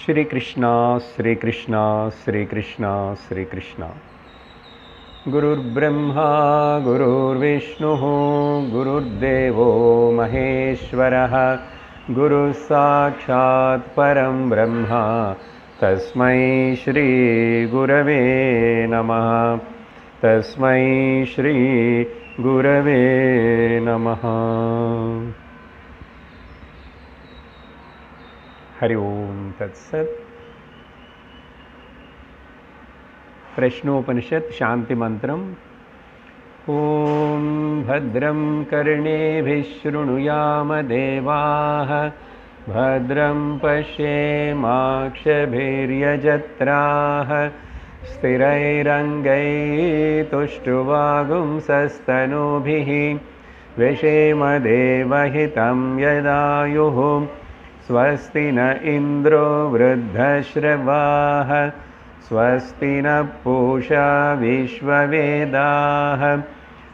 श्री कृष्णा श्री कृष्णा श्री कृष्णा श्री कृष्णा। गुरुर्ब्रह्मा गुरुर्विष्णुः गुरुर्देवो महेश्वरः गुरुः साक्षात् परं ब्रह्म तस्मै श्री गुरवे नमः। तस्मै श्री गुरवे नमः। हरि ओम तत्सत। प्रश्नोपनिषद शांति मंत्रम। ओम भद्रं कर्णेभिः शृणुयाम देवाः भद्रं पश्येमाक्षभिर्यजत्राः स्थिरैरङ्गैस्तुष्टुवागुंसस्तनूभिः व्यशेम देवहितं यदायुः स्वस्ति न इंद्रो वृद्धश्रवाः स्वस्ति न पूषा विश्ववेदाः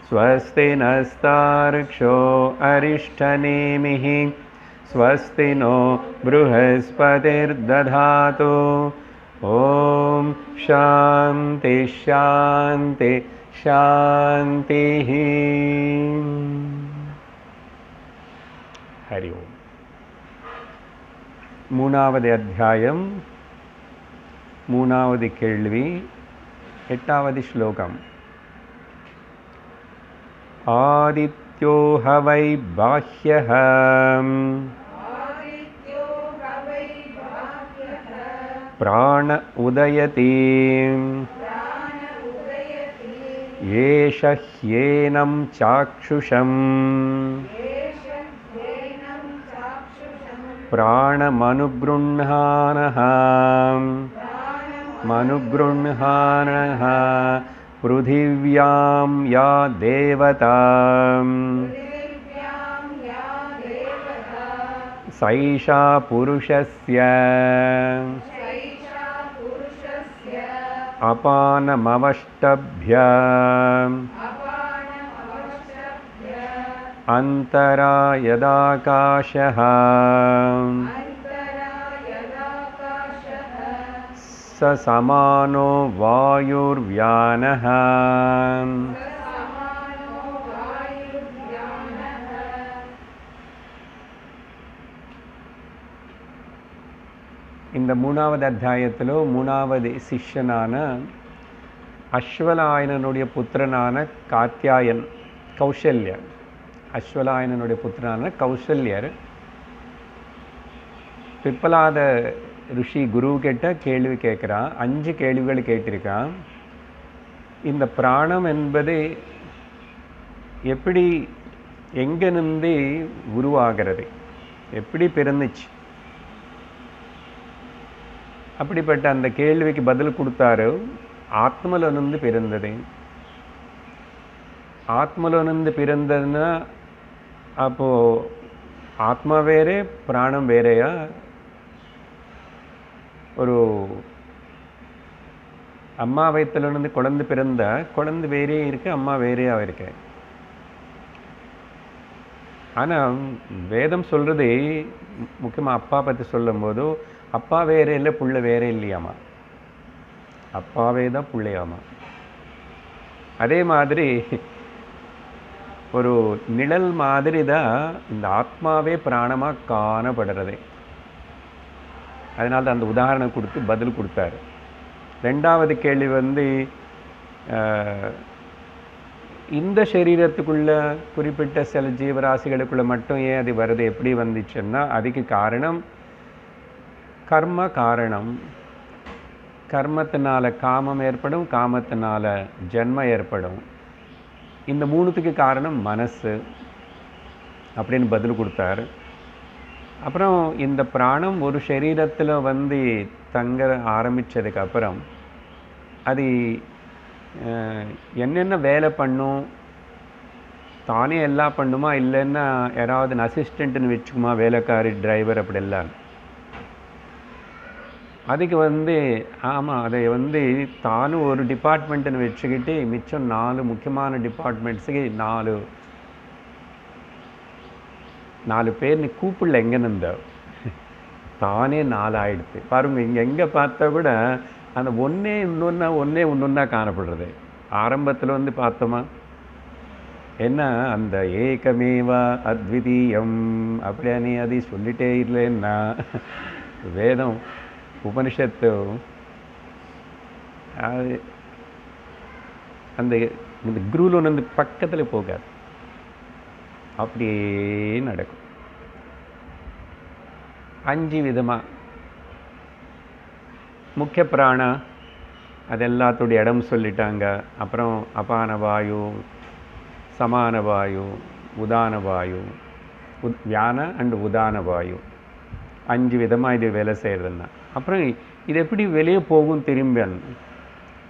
स्वस्ति नस्तार्क्ष्यो अरिष्ठनेमिः स्वस्ति नो बृहस्पतिर्दधातु। ओम शांति शांति शांतिः। हरि ओम। மூணாவது அத்தியாயம் மூணாவது கேள்வி எட்டாவது ஸ்லோகம். ஆதித்யோ ஹவை பாஹ்யஹ பிராண உதயதி ஏஷ ஹ்யேனம் சாக்ஷுஷம் प्राणमनुगृह्णानः पृथिव्यां या देवता सैषा पुरुषस्य अपानमवष्टभ्य अंतरा यदाकाशः स समानो वायुर्व्यानः। இந்த மூணாவது அத்தியாயத்திலோ மூணாவது சிஷ்யனான அஸ்வலாயனனுடைய புத்திரனான காத்யாயன் கௌசல்யர், அஸ்வலாயனனுடைய புத்திரனான கௌசல்யர் பிப்பலாத ரிஷி குரு கிட்ட கேள்வி கேட்குறான். 5 கேள்விகள் கேட்டிருக்கான். இந்த பிராணம் என்பது எப்படி எங்கிருந்து உருவாகிறது, எப்படி பிறந்துச்சு, அப்படிப்பட்ட அந்த கேள்விக்கு பதில் கொடுத்தாரு. ஆத்மலோனிருந்து பிறந்தது. ஆத்மலோனிருந்து பிறந்ததுன்னா அப்போது ஆத்மா வேறே பிராணம் வேறையா? ஒரு அம்மா வயிற்றுலேருந்து குழந்தை பிறந்த குழந்தை வேறே இருக்கு, அம்மா வேறையாக இருக்கு. ஆனால் வேதம் சொல்கிறது முக்கியமாக அப்பா பற்றி சொல்லும் போது அப்பா வேறே இல்லை புள்ள வேறே இல்லையாமா, அப்பாவே தான் பிள்ளையாமா. அதே மாதிரி ஒரு நிழல் மாதிரி தான் இந்த ஆத்மாவே பிராணமாக காணப்படுறது. அதனால தான் அந்த உதாரணம் கொடுத்து பதில் கொடுத்தாரு. 2வது கேள்வி இந்த சரீரத்துக்குள்ள குறிப்பிட்ட சில ஜீவராசிகளுக்குள்ள மட்டும் ஏன் அது வருது, எப்படி வந்துச்சுன்னா அதுக்கு காரணம் கர்ம காரணம். கர்மத்தினால காமம் ஏற்படும், காமத்தினால ஜென்மம் ஏற்படும். இந்த 3த்துக்கு காரணம் மனசு அப்படின்னு பதில் கொடுத்தாரு. அப்புறம் இந்த பிராணம் ஒரு சரீரத்தில் தங்க ஆரம்பித்ததுக்கப்புறம் அது என்னென்ன வேலை பண்ணும், தானே எல்லாம் பண்ணுமா, இல்லைன்னா யாராவது அசிஸ்டண்ட்டுன்னு வச்சுக்குமா, வேலைக்காரி டிரைவர் அப்படிலாம். அதுக்கு ஆமாம் அதை தானும் ஒரு டிபார்ட்மெண்ட்டுன்னு வச்சுக்கிட்டு மிச்சம் 4 முக்கியமான டிபார்ட்மெண்ட்ஸுக்கு 4 பேர் நீ கூப்பிடல எங்கே நின்ற தானே 4 ஆயிடுது பாருங்க. இங்கே எங்கே பார்த்தா கூட அந்த ஒன்றே இன்னொன்னா காணப்படுறது. ஆரம்பத்தில் வந்து பார்த்தோமா என்ன அந்த ஏகமேவா அத்விதீயம் அப்படியா நீ அதை சொல்லிட்டே இல்லைன்னா வேதம் உபனிஷத்து அந்த இந்த குருவில் வந்து பக்கத்தில் போகாது, அப்படியே நடக்கும். 5 விதமாக முக்கிய பிராண அது எல்லாத்துடைய இடம் சொல்லிட்டாங்க. அப்புறம் அபான வாயு, சமான வாயு, உதான வாயு, வியான அண்ட் உதான வாயு 5 விதமாக இது வேலை செய்கிறதுன்னா. அப்புறம் இது எப்படி வெளியே போகும் திரும்ப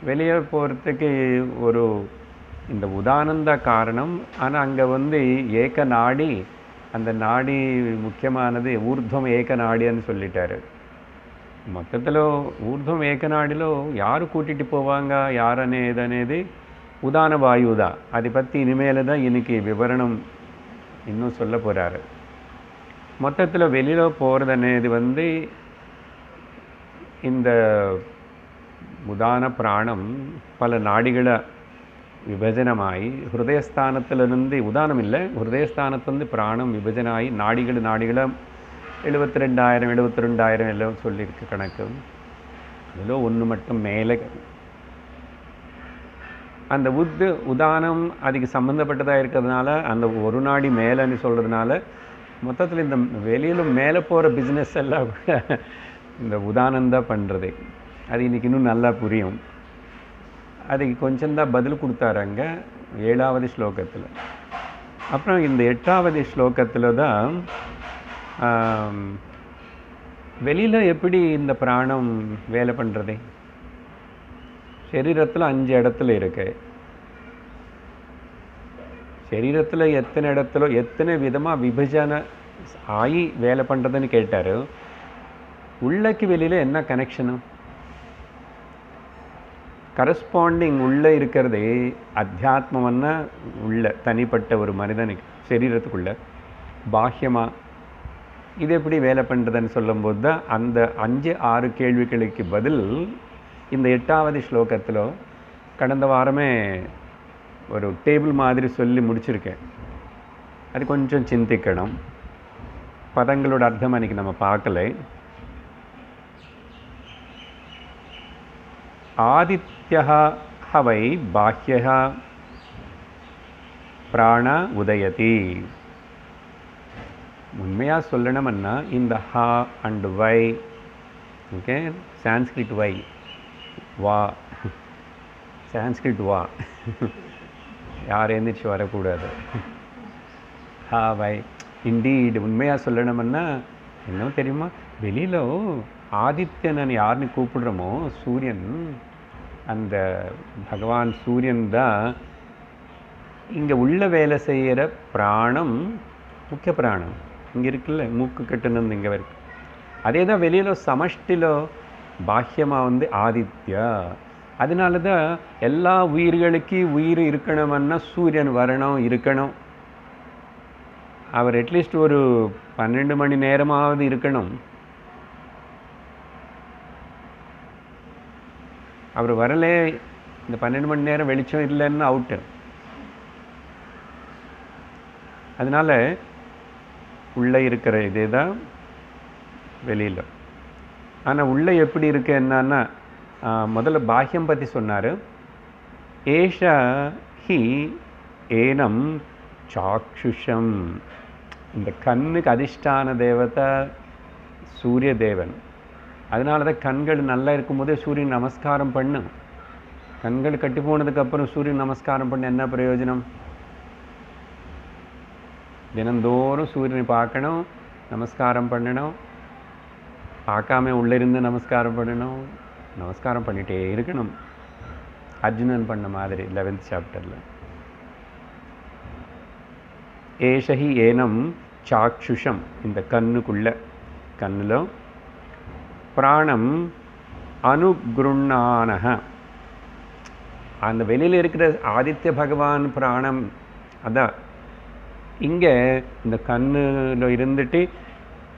வெளியே போகிறதுக்கு ஒரு இந்த உதானந்த காரணம். ஆனால் அங்கே வந்து ஏக நாடி, அந்த நாடி முக்கியமானது ஊர்துவம் ஏக நாடின்னு சொல்லிட்டாரு. மொத்தத்தில் ஊர்துவம் ஏக நாடிలో யார் கூட்டிகிட்டு போவாங்க யார் అనేది உதான வாயு தான். அதை பற்றி இனிமேல் தான் இன்னைக்கு விவரணம் இன்னும் சொல்ல போகிறாரு. மொத்தத்தில் வெளியில் போகிறது అనేది வந்து இந்த உதான பிராணம் பல நாடிகளை விபஜனமாகி ஹிருதயஸ்தானத்திலிருந்து உதானம் இல்லை, ஹிருதயஸ்தானத்திலிருந்து பிராணம் விபஜனாகி நாடிகளை 72,000 எல்லாம் சொல்லியிருக்கு கணக்கு. அதில் ஒன்று மட்டும் மேலே அந்த உதானம் அதுக்கு சம்மந்தப்பட்டதாக இருக்கிறதுனால அந்த ஒரு நாடி மேலேன்னு சொல்கிறதுனால மொத்தத்தில் இந்த வெளியில் மேலே போகிற பிஸ்னஸ் எல்லாம் கூட இந்த உதானந்தான் பண்ணுறது. அது இன்றைக்கி இன்னும் நல்லா புரியும். அதுக்கு கொஞ்சம்தான் பதில் கொடுத்தாருங்க 7வது ஸ்லோகத்தில். அப்புறம் இந்த 8வது ஸ்லோகத்தில் தான் வெளியில் எப்படி இந்த பிராணம் வேலை பண்ணுறது. சரீரத்தில் 5 இடத்துல இருக்கு. சரீரத்தில் எத்தனை இடத்துல எத்தனை விதமாக விபஜனை ஆகி வேலை பண்ணுறதுன்னு கேட்டார். உள்ளக்கு வெளியில் என்ன கனெக்ஷனு கரஸ்பாண்டிங் உள்ளே இருக்கிறதே அத்தியாத்மன்னா உள்ள தனிப்பட்ட ஒரு மனிதனுக்கு சரீரத்துக்குள்ள பாஹ்யமாக இது எப்படி வேலை பண்ணுறதுன்னு சொல்லும்போது தான் அந்த 5-6 கேள்விகளுக்கு பதில் இந்த 8வது ஸ்லோகத்தில் கடந்த வாரமே ஒரு டேபிள் மாதிரி சொல்லி முடிச்சிருக்கேன். அது கொஞ்சம் சிந்திக்கணும். பதங்களோட அர்த்தம் அன்றைக்கி நம்ம பார்க்கலை. ஆதித்யா ஹவை பாஹ்யா பிராண உதயதி. உண்மையாக சொல்லணும்னா இந்த ஹா அண்ட் வை, ஓகே, சான்ஸ்கிரிட் வை வா, சான்ஸ்கிரிட் வா யார் எழுந்திரிச்சு வரக்கூடாது. ஹா வை இண்டீட். உண்மையாக சொல்லணும்னா என்ன தெரியுமா, வெளியில் ஆதித்யன் யாருன்னு கூப்பிடுறோமோ சூரியன், அந்த பகவான் சூரியன் தான் இங்கே உள்ள வேலை செய்கிற பிராணம், முக்கிய பிராணம் இங்கே இருக்குல்ல, மூக்கு கட்டுனது இங்கே இருக்கு. அதே தான் வெளியில் சமஷ்டிலோ பாஹ்யமாக வந்து ஆதித்யா. அதனால தான் எல்லா உயிர்களுக்கு உயிர் இருக்கணும்னா சூரியன் வரணும் இருக்கணும். அவர் அட்லீஸ்ட் ஒரு 12 மணி நேரமாவது இருக்கணும். அவர் வரலே, இந்த 12 மணி நேரம் வெளிச்சம் இல்லைன்னு அவுட்டு. அதனால் உள்ளே இருக்கிற இதே தான் வெளியில். ஆனால் உள்ளே எப்படி இருக்கு என்னன்னா, முதல்ல பாஹ்யம் பற்றி சொன்னார். ஏஷா ஹி ஏனம் சாக்ஷுஷம். இந்த கண்ணுக்கு அதிஷ்டான தேவதை சூரிய தேவன். அதனால தான் கண்கள் நல்லா இருக்கும்போதே சூரியன் நமஸ்காரம் பண்ணும். கண்கள் கட்டி போனதுக்கப்புறம் சூரியன் நமஸ்காரம் பண்ண என்ன பிரயோஜனம்? தினந்தோறும் சூரியனை பார்க்கணும், நமஸ்காரம் பண்ணணும். பார்க்காம உள்ளிருந்து நமஸ்காரம் பண்ணணும், நமஸ்காரம் பண்ணிகிட்டே இருக்கணும். அர்ஜுனன் பண்ண மாதிரி 11th சாப்டரில். ஏஷஹி ஏனம் சாக்ஷுஷம். இந்த கண்ணுக்குள்ள கண்ணில் பிராணம் அனுகுருண்ணானக. அந்த வெளியில் இருக்கிற ஆதித்ய பகவான் பிராணம் அதான் இங்கே இந்த கண்ணில் இருந்துட்டு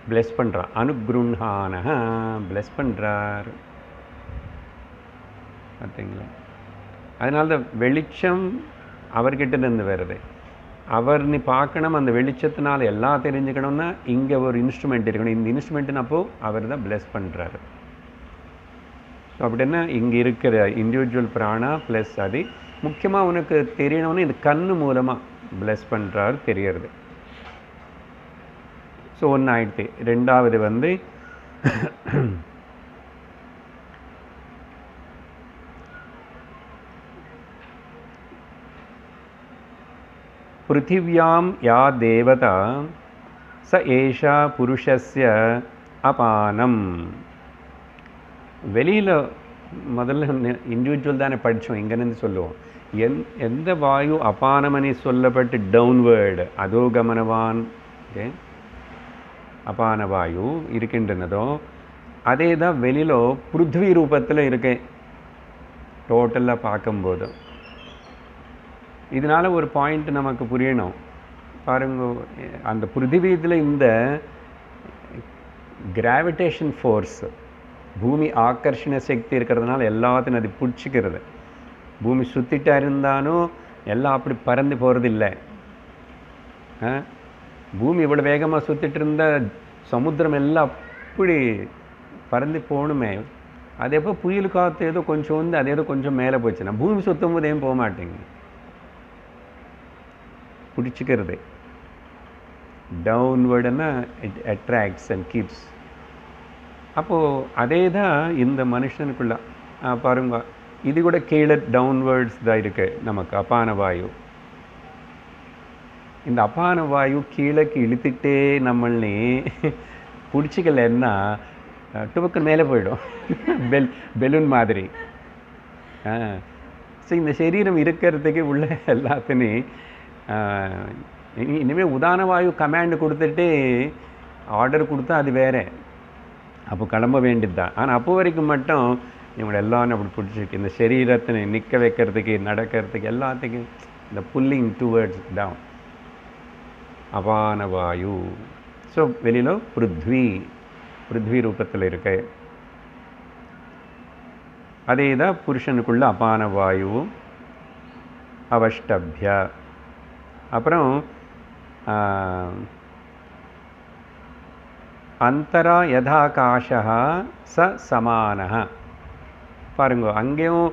பிளெஸ் பண்ணுறான். அனுக்ருண்ணானஹ பிளெஸ் பண்ணுறார். பார்த்தீங்களா? அதனால தான் வெளிச்சம் அவர்கிட்ட இருந்து வருது. அவர் நீ பார்க்கணும், அந்த வெளிச்சத்தினால எல்லாம் தெரிஞ்சுக்கணும்னா இங்கே ஒரு இன்ஸ்ட்ருமெண்ட் இருக்கணும். இந்த இன்ஸ்ட்ருமெண்ட்டுன்னு அப்போது அவர் தான் பிளெஸ் பண்ணுறாரு. ஸோ அப்படின்னா இங்கே இருக்கிற இண்டிவிஜுவல் பிராணா ப்ளஸ் அது முக்கியமாக உனக்கு தெரியணும்னு இந்த கண்ணு மூலமாக பிளெஸ் பண்ணுறாரு தெரியறது. ஸோ ஒன்று ஆயிடுத்து. ரெண்டாவது வந்து பிருத்திவியாம் யா தேவதா ச ஏஷா புருஷஸ்ய அபானம். வெளியில் முதல்ல இண்டிவிஜுவல் தானே படித்தோம், இங்கேருந்து சொல்லுவோம். எந்த வாயு அபானமனி சொல்லப்பட்டு டவுன்வேர்டு அதோகமனவான் அபான வாயு இருக்கின்றனதோ அதே தான் வெளியில் பிருத்வி ரூபத்தில் இருக்கு டோட்டலாக பார்க்கும்போது. இதனால் ஒரு பாயிண்ட் நமக்கு புரியணும். பாருங்க, அந்த பிருத்திவியில் இந்த கிராவிடேஷன் ஃபோர்ஸ், பூமி ஆக்கர்ஷண சக்தி இருக்கிறதுனால எல்லாத்தையும் அது பிடிச்சிக்கிறது. பூமி சுற்றிட்டா இருந்தாலும் எல்லாம் அப்படி பறந்து போகிறது இல்லை. பூமி இவ்வளோ வேகமாக சுற்றிட்டு இருந்தால் சமுத்திரம் எல்லாம் அப்படி பறந்து போகணுமே. அது எப்போ புயல் காற்று ஏதோ கொஞ்சம் வந்து அது ஏதோ கொஞ்சம் மேலே போச்சுன்னா பூமி சுற்றும் போது ஏன் போக மாட்டேங்குது, பிடிச்சிக்கிறது. டவுன்வர்டுன்னா இட் அட்ராக்ட்ஸ் அண்ட் கீப்ஸ். அப்போது அதே தான் இந்த மனுஷனுக்குள்ள பாருங்க, இது கூட கீழே டவுன்வேர்ட்ஸ் தான் இருக்குது நமக்கு அபான வாயு. இந்த அபான வாயு கீழே இழுத்துக்கிட்டே நம்மளே பிடிச்சிக்கலன்னா டுபக்கு மேலே போயிடும், பெலூன் மாதிரி. ஸோ இந்த சரீரம் இருக்கிறதுக்கு உள்ள எல்லாத்தையும் இனிமேல் உதான வாயு கமாண்டு கொடுத்துட்டு ஆர்டர் கொடுத்தா அது வேறு, அப்போ கிளம்ப வேண்டியது தான். ஆனால் அப்போ வரைக்கும் மட்டும் இவங்களை எல்லாம் அப்படி பிடிச்சிருக்கு. இந்த சரீரத்தை நிற்க வைக்கிறதுக்கு நடக்கிறதுக்கு எல்லாத்துக்கும் இந்த புல்லிங் டுவர்ட்ஸ் டவுன் அபான வாயு. ஸோ வெளியில் பிருத்வி ரூபத்தில் இருக்கு. அதே தான் புருஷனுக்குள்ள அபான வாயு அவஷ்டபிய. அப்புறம் அந்தரா யதாகாஷா ச சமானஹ. பாருங்க, அங்கேயும்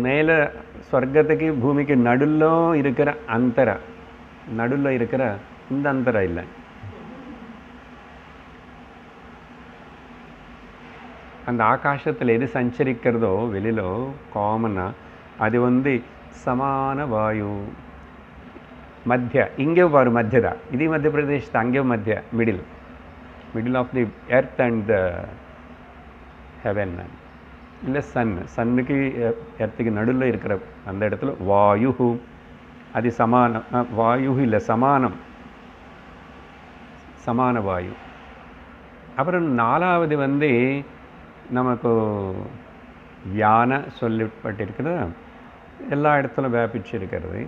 மேலே ஸ்வர்க்கத்துக்கு பூமிக்கு நடுவில் இருக்கிற அந்தரா, நடுவில் இருக்கிற இந்த அந்தரா இல்லை, அந்த ஆகாசத்தில் எது சஞ்சரிக்கிறதோ வெளியில் காமனாக அது வந்து சமான வாயு. மத்திய இங்கே பாரு, மத்தியதா இது மத்திய பிரதேசத்தை, அங்கே மத்திய middle of the earth and the heaven. இல்லை சன்னுக்கு எர்த்துக்கு நடுவில் இருக்கிற அந்த இடத்துல வாயு, அது சமானம். வாயு இல்லை, சமான வாயு. அப்புறம் நாலாவது வந்து நமக்கு வியான சொல்லப்பட்டிருக்கிறது, எல்லா இடத்துலையும் வியாபிச்சு இருக்கிறது.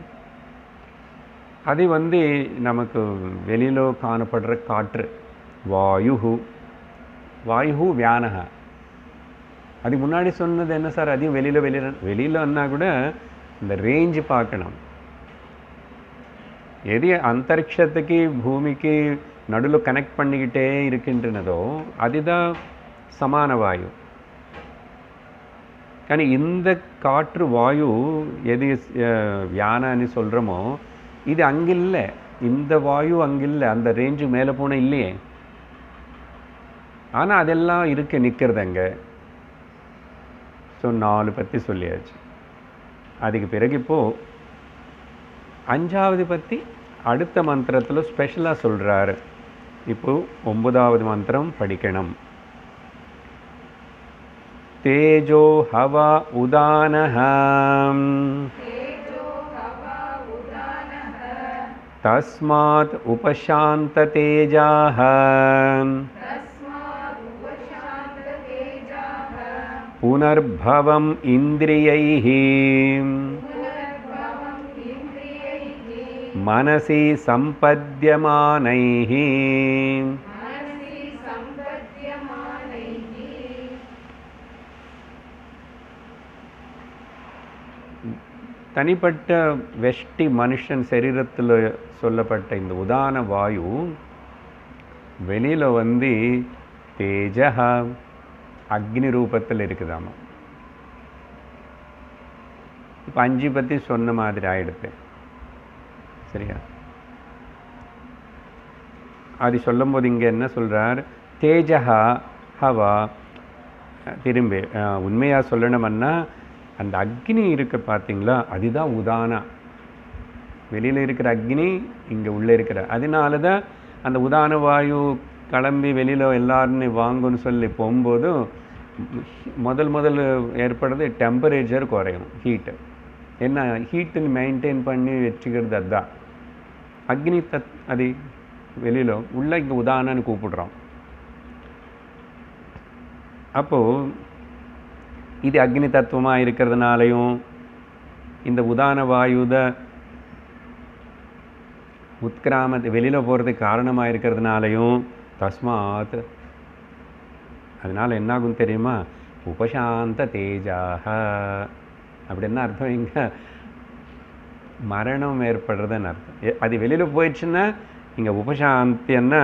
அது வந்து நமக்கு வெளியில் காணப்படுற காற்று வாயு வியானக. அது முன்னாடி சொன்னது என்ன சார், அதையும் வெளியிலன்னா கூட இந்த ரேஞ்சு பார்க்கணும். எது அந்தரிக்ஷத்துக்கு பூமிக்கு நடுவில் கனெக்ட் பண்ணிக்கிட்டே இருக்கின்றனதோ அதுதான் சமான வாயு. కానీ இந்த காற்று வாயு எது வியானன்னு சொல்கிறோமோ இது அங்கில்லை, இந்த வாயு அங்கில்லை, அந்த ரேஞ்சு மேலே போன இல்லையே. ஆனால் அதெல்லாம் இருக்கு, நிற்கிறது அங்கே. ஸோ 4 பற்றி சொல்லியாச்சு. அதுக்கு பிறகு இப்போது 5வது பற்றி அடுத்த மந்திரத்தில் ஸ்பெஷலாக சொல்கிறாரு. இப்போது 9வது மந்திரம் படிக்கணும். தேஜோ ஹவா உதானஹ தஸ்மாத் உபசாந்த தேஜாஹ புனர்பவம் இந்திரியைஹ மனசி சம்பத்யமானைஹ தனிப்பட்ட வெஷ்டி மனுஷன் சரீரத்தில் சொல்லப்பட்ட இந்த உதான வாயு வெளியில் வந்து தேஜஹா அக்னி ரூபத்தில் இருக்குதாமா. இப்போ 5 பற்றி சொன்ன மாதிரி ஆயிடுது. சரியா? அது சொல்லும்போது இங்கே என்ன சொல்கிறார்? தேஜஹா ஹவா. திரும்பி உண்மையாக சொல்லணும்னா அந்த அக்னி இருக்கு பார்த்தீங்களா, அதுதான் உதானா. வெளியில் இருக்கிற அக்னி இங்கே உள்ளே இருக்கிற, அதனால தான் அந்த உதான வாயு கிளம்பி வெளியில் எல்லாருன்னு வாங்குன்னு சொல்லி போகும்போது முதல் ஏற்படுறது டெம்பரேச்சர் குறையும், ஹீட்டு. என்ன ஹீட்டுன்னு மெயின்டைன் பண்ணி வச்சுக்கிறது அதுதான் அக்னி அது வெளியில் உள்ள இங்கே உதானன்னு கூப்பிடுறோம். அப்போது இது அக்னி தத்துவமாக இருக்கிறதுனாலையும் இந்த உதான வாயுத உத்கிராமத்தை வெளியில் போகிறதுக்கு காரணமாக இருக்கிறதுனாலையும் தஸ்மாத் அதனால் என்னாகும் தெரியுமா? உபசாந்த தேஜாக. அப்படி என்ன அர்த்தம்? இங்கே மரணம் ஏற்படுறதுன்னு அர்த்தம். அது வெளியில் போயிடுச்சுன்னா இங்கே உபசாந்தின்னா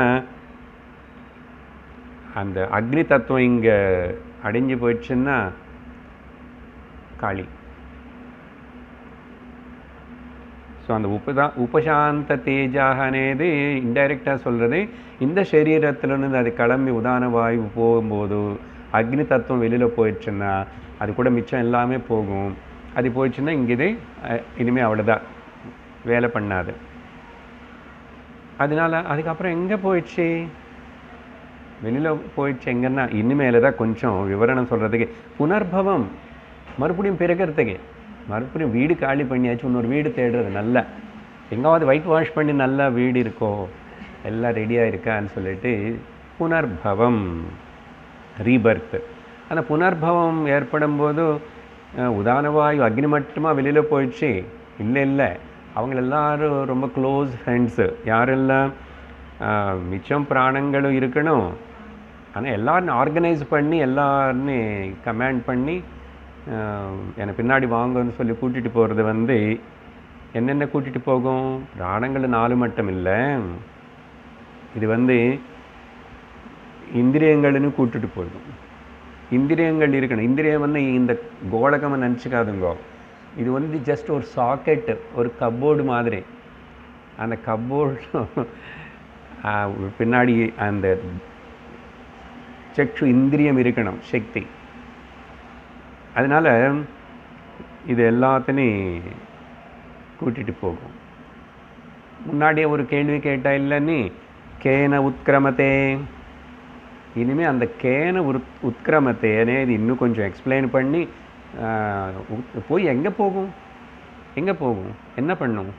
அந்த அக்னி தத்துவம் இங்கே அடைஞ்சு போயிடுச்சுன்னா காளி. ஸோ அந்த உபசாந்த தேஜாக అనేది இன்டைரக்டாக சொல்கிறது இந்த சரீரத்திலிருந்து அது கிளம்பி உதான வாயு போகும்போது அக்னி தத்துவம் வெளியில் போயிடுச்சுன்னா அது கூட மிச்சம் எல்லாமே போகும். அது போயிடுச்சுன்னா இங்கே இனிமேல் அவ்வளோதான், வேலை பண்ணாது. அதனால அதுக்கப்புறம் எங்கே போயிடுச்சு? வெளியில் போயிடுச்சு எங்கன்னா இனிமேல் தான் கொஞ்சம் விவரணம் சொல்கிறதுக்கு. புனர்பவம், மறுபடியும் பிறக்கிறதுக்கு, மறுபடியும் வீடு காலி பண்ணியாச்சு, இன்னொரு வீடு தேடுறது. நல்லா எங்காவது ஒயிட் வாஷ் பண்ணி நல்லா வீடு இருக்கோ, எல்லாம் ரெடியாக இருக்கான்னு சொல்லிட்டு புனர்பவம், ரீபர்த். அந்த புனர்பவம் ஏற்படும் போது உதானவாயு அக்னி மட்டுமா வெளியில் போயிடுச்சு? இல்லை, அவங்க எல்லாரும் ரொம்ப க்ளோஸ் ஃப்ரெண்ட்ஸு. யாரெல்லாம் மிச்சம் பிராணங்களும் இருக்கணும், ஆனால் எல்லாரும் ஆர்கனைஸ் பண்ணி எல்லாருமே கமாண்ட் பண்ணி என்னை பின்னாடி வாங்கன்னு சொல்லி கூட்டிகிட்டு போகிறது வந்து என்னென்ன கூட்டிகிட்டு போகும்? பிராணங்கள் 4 மட்டும் இல்லை, இது வந்து இந்திரியங்கள்னு கூட்டிகிட்டு போயிடும். இந்திரியங்கள் இருக்கணும். இந்திரியம் வந்து இந்த கோலகமாக நினச்சிக்காதுங்கோ. இது வந்து ஜஸ்ட் ஒரு சாக்கெட்டு, ஒரு கப்போர்டு மாதிரி. அந்த கப்போர்டு பின்னாடி அந்த சக்ஷு இந்திரியம் இருக்கணும், சக்தி. அதனால் இது எல்லாத்தையும் கூட்டிகிட்டு போகும். முன்னாடியே ஒரு கேள்வி கேட்டா இல்லைன்னு, கேன உத்கிரமத்தே. இனிமேல் அந்த கேன உத்கிரமத்தை అనేది இன்னும் கொஞ்சம் எக்ஸ்பிளைன் பண்ணி போய் எங்கே போகும், என்ன பண்ணும்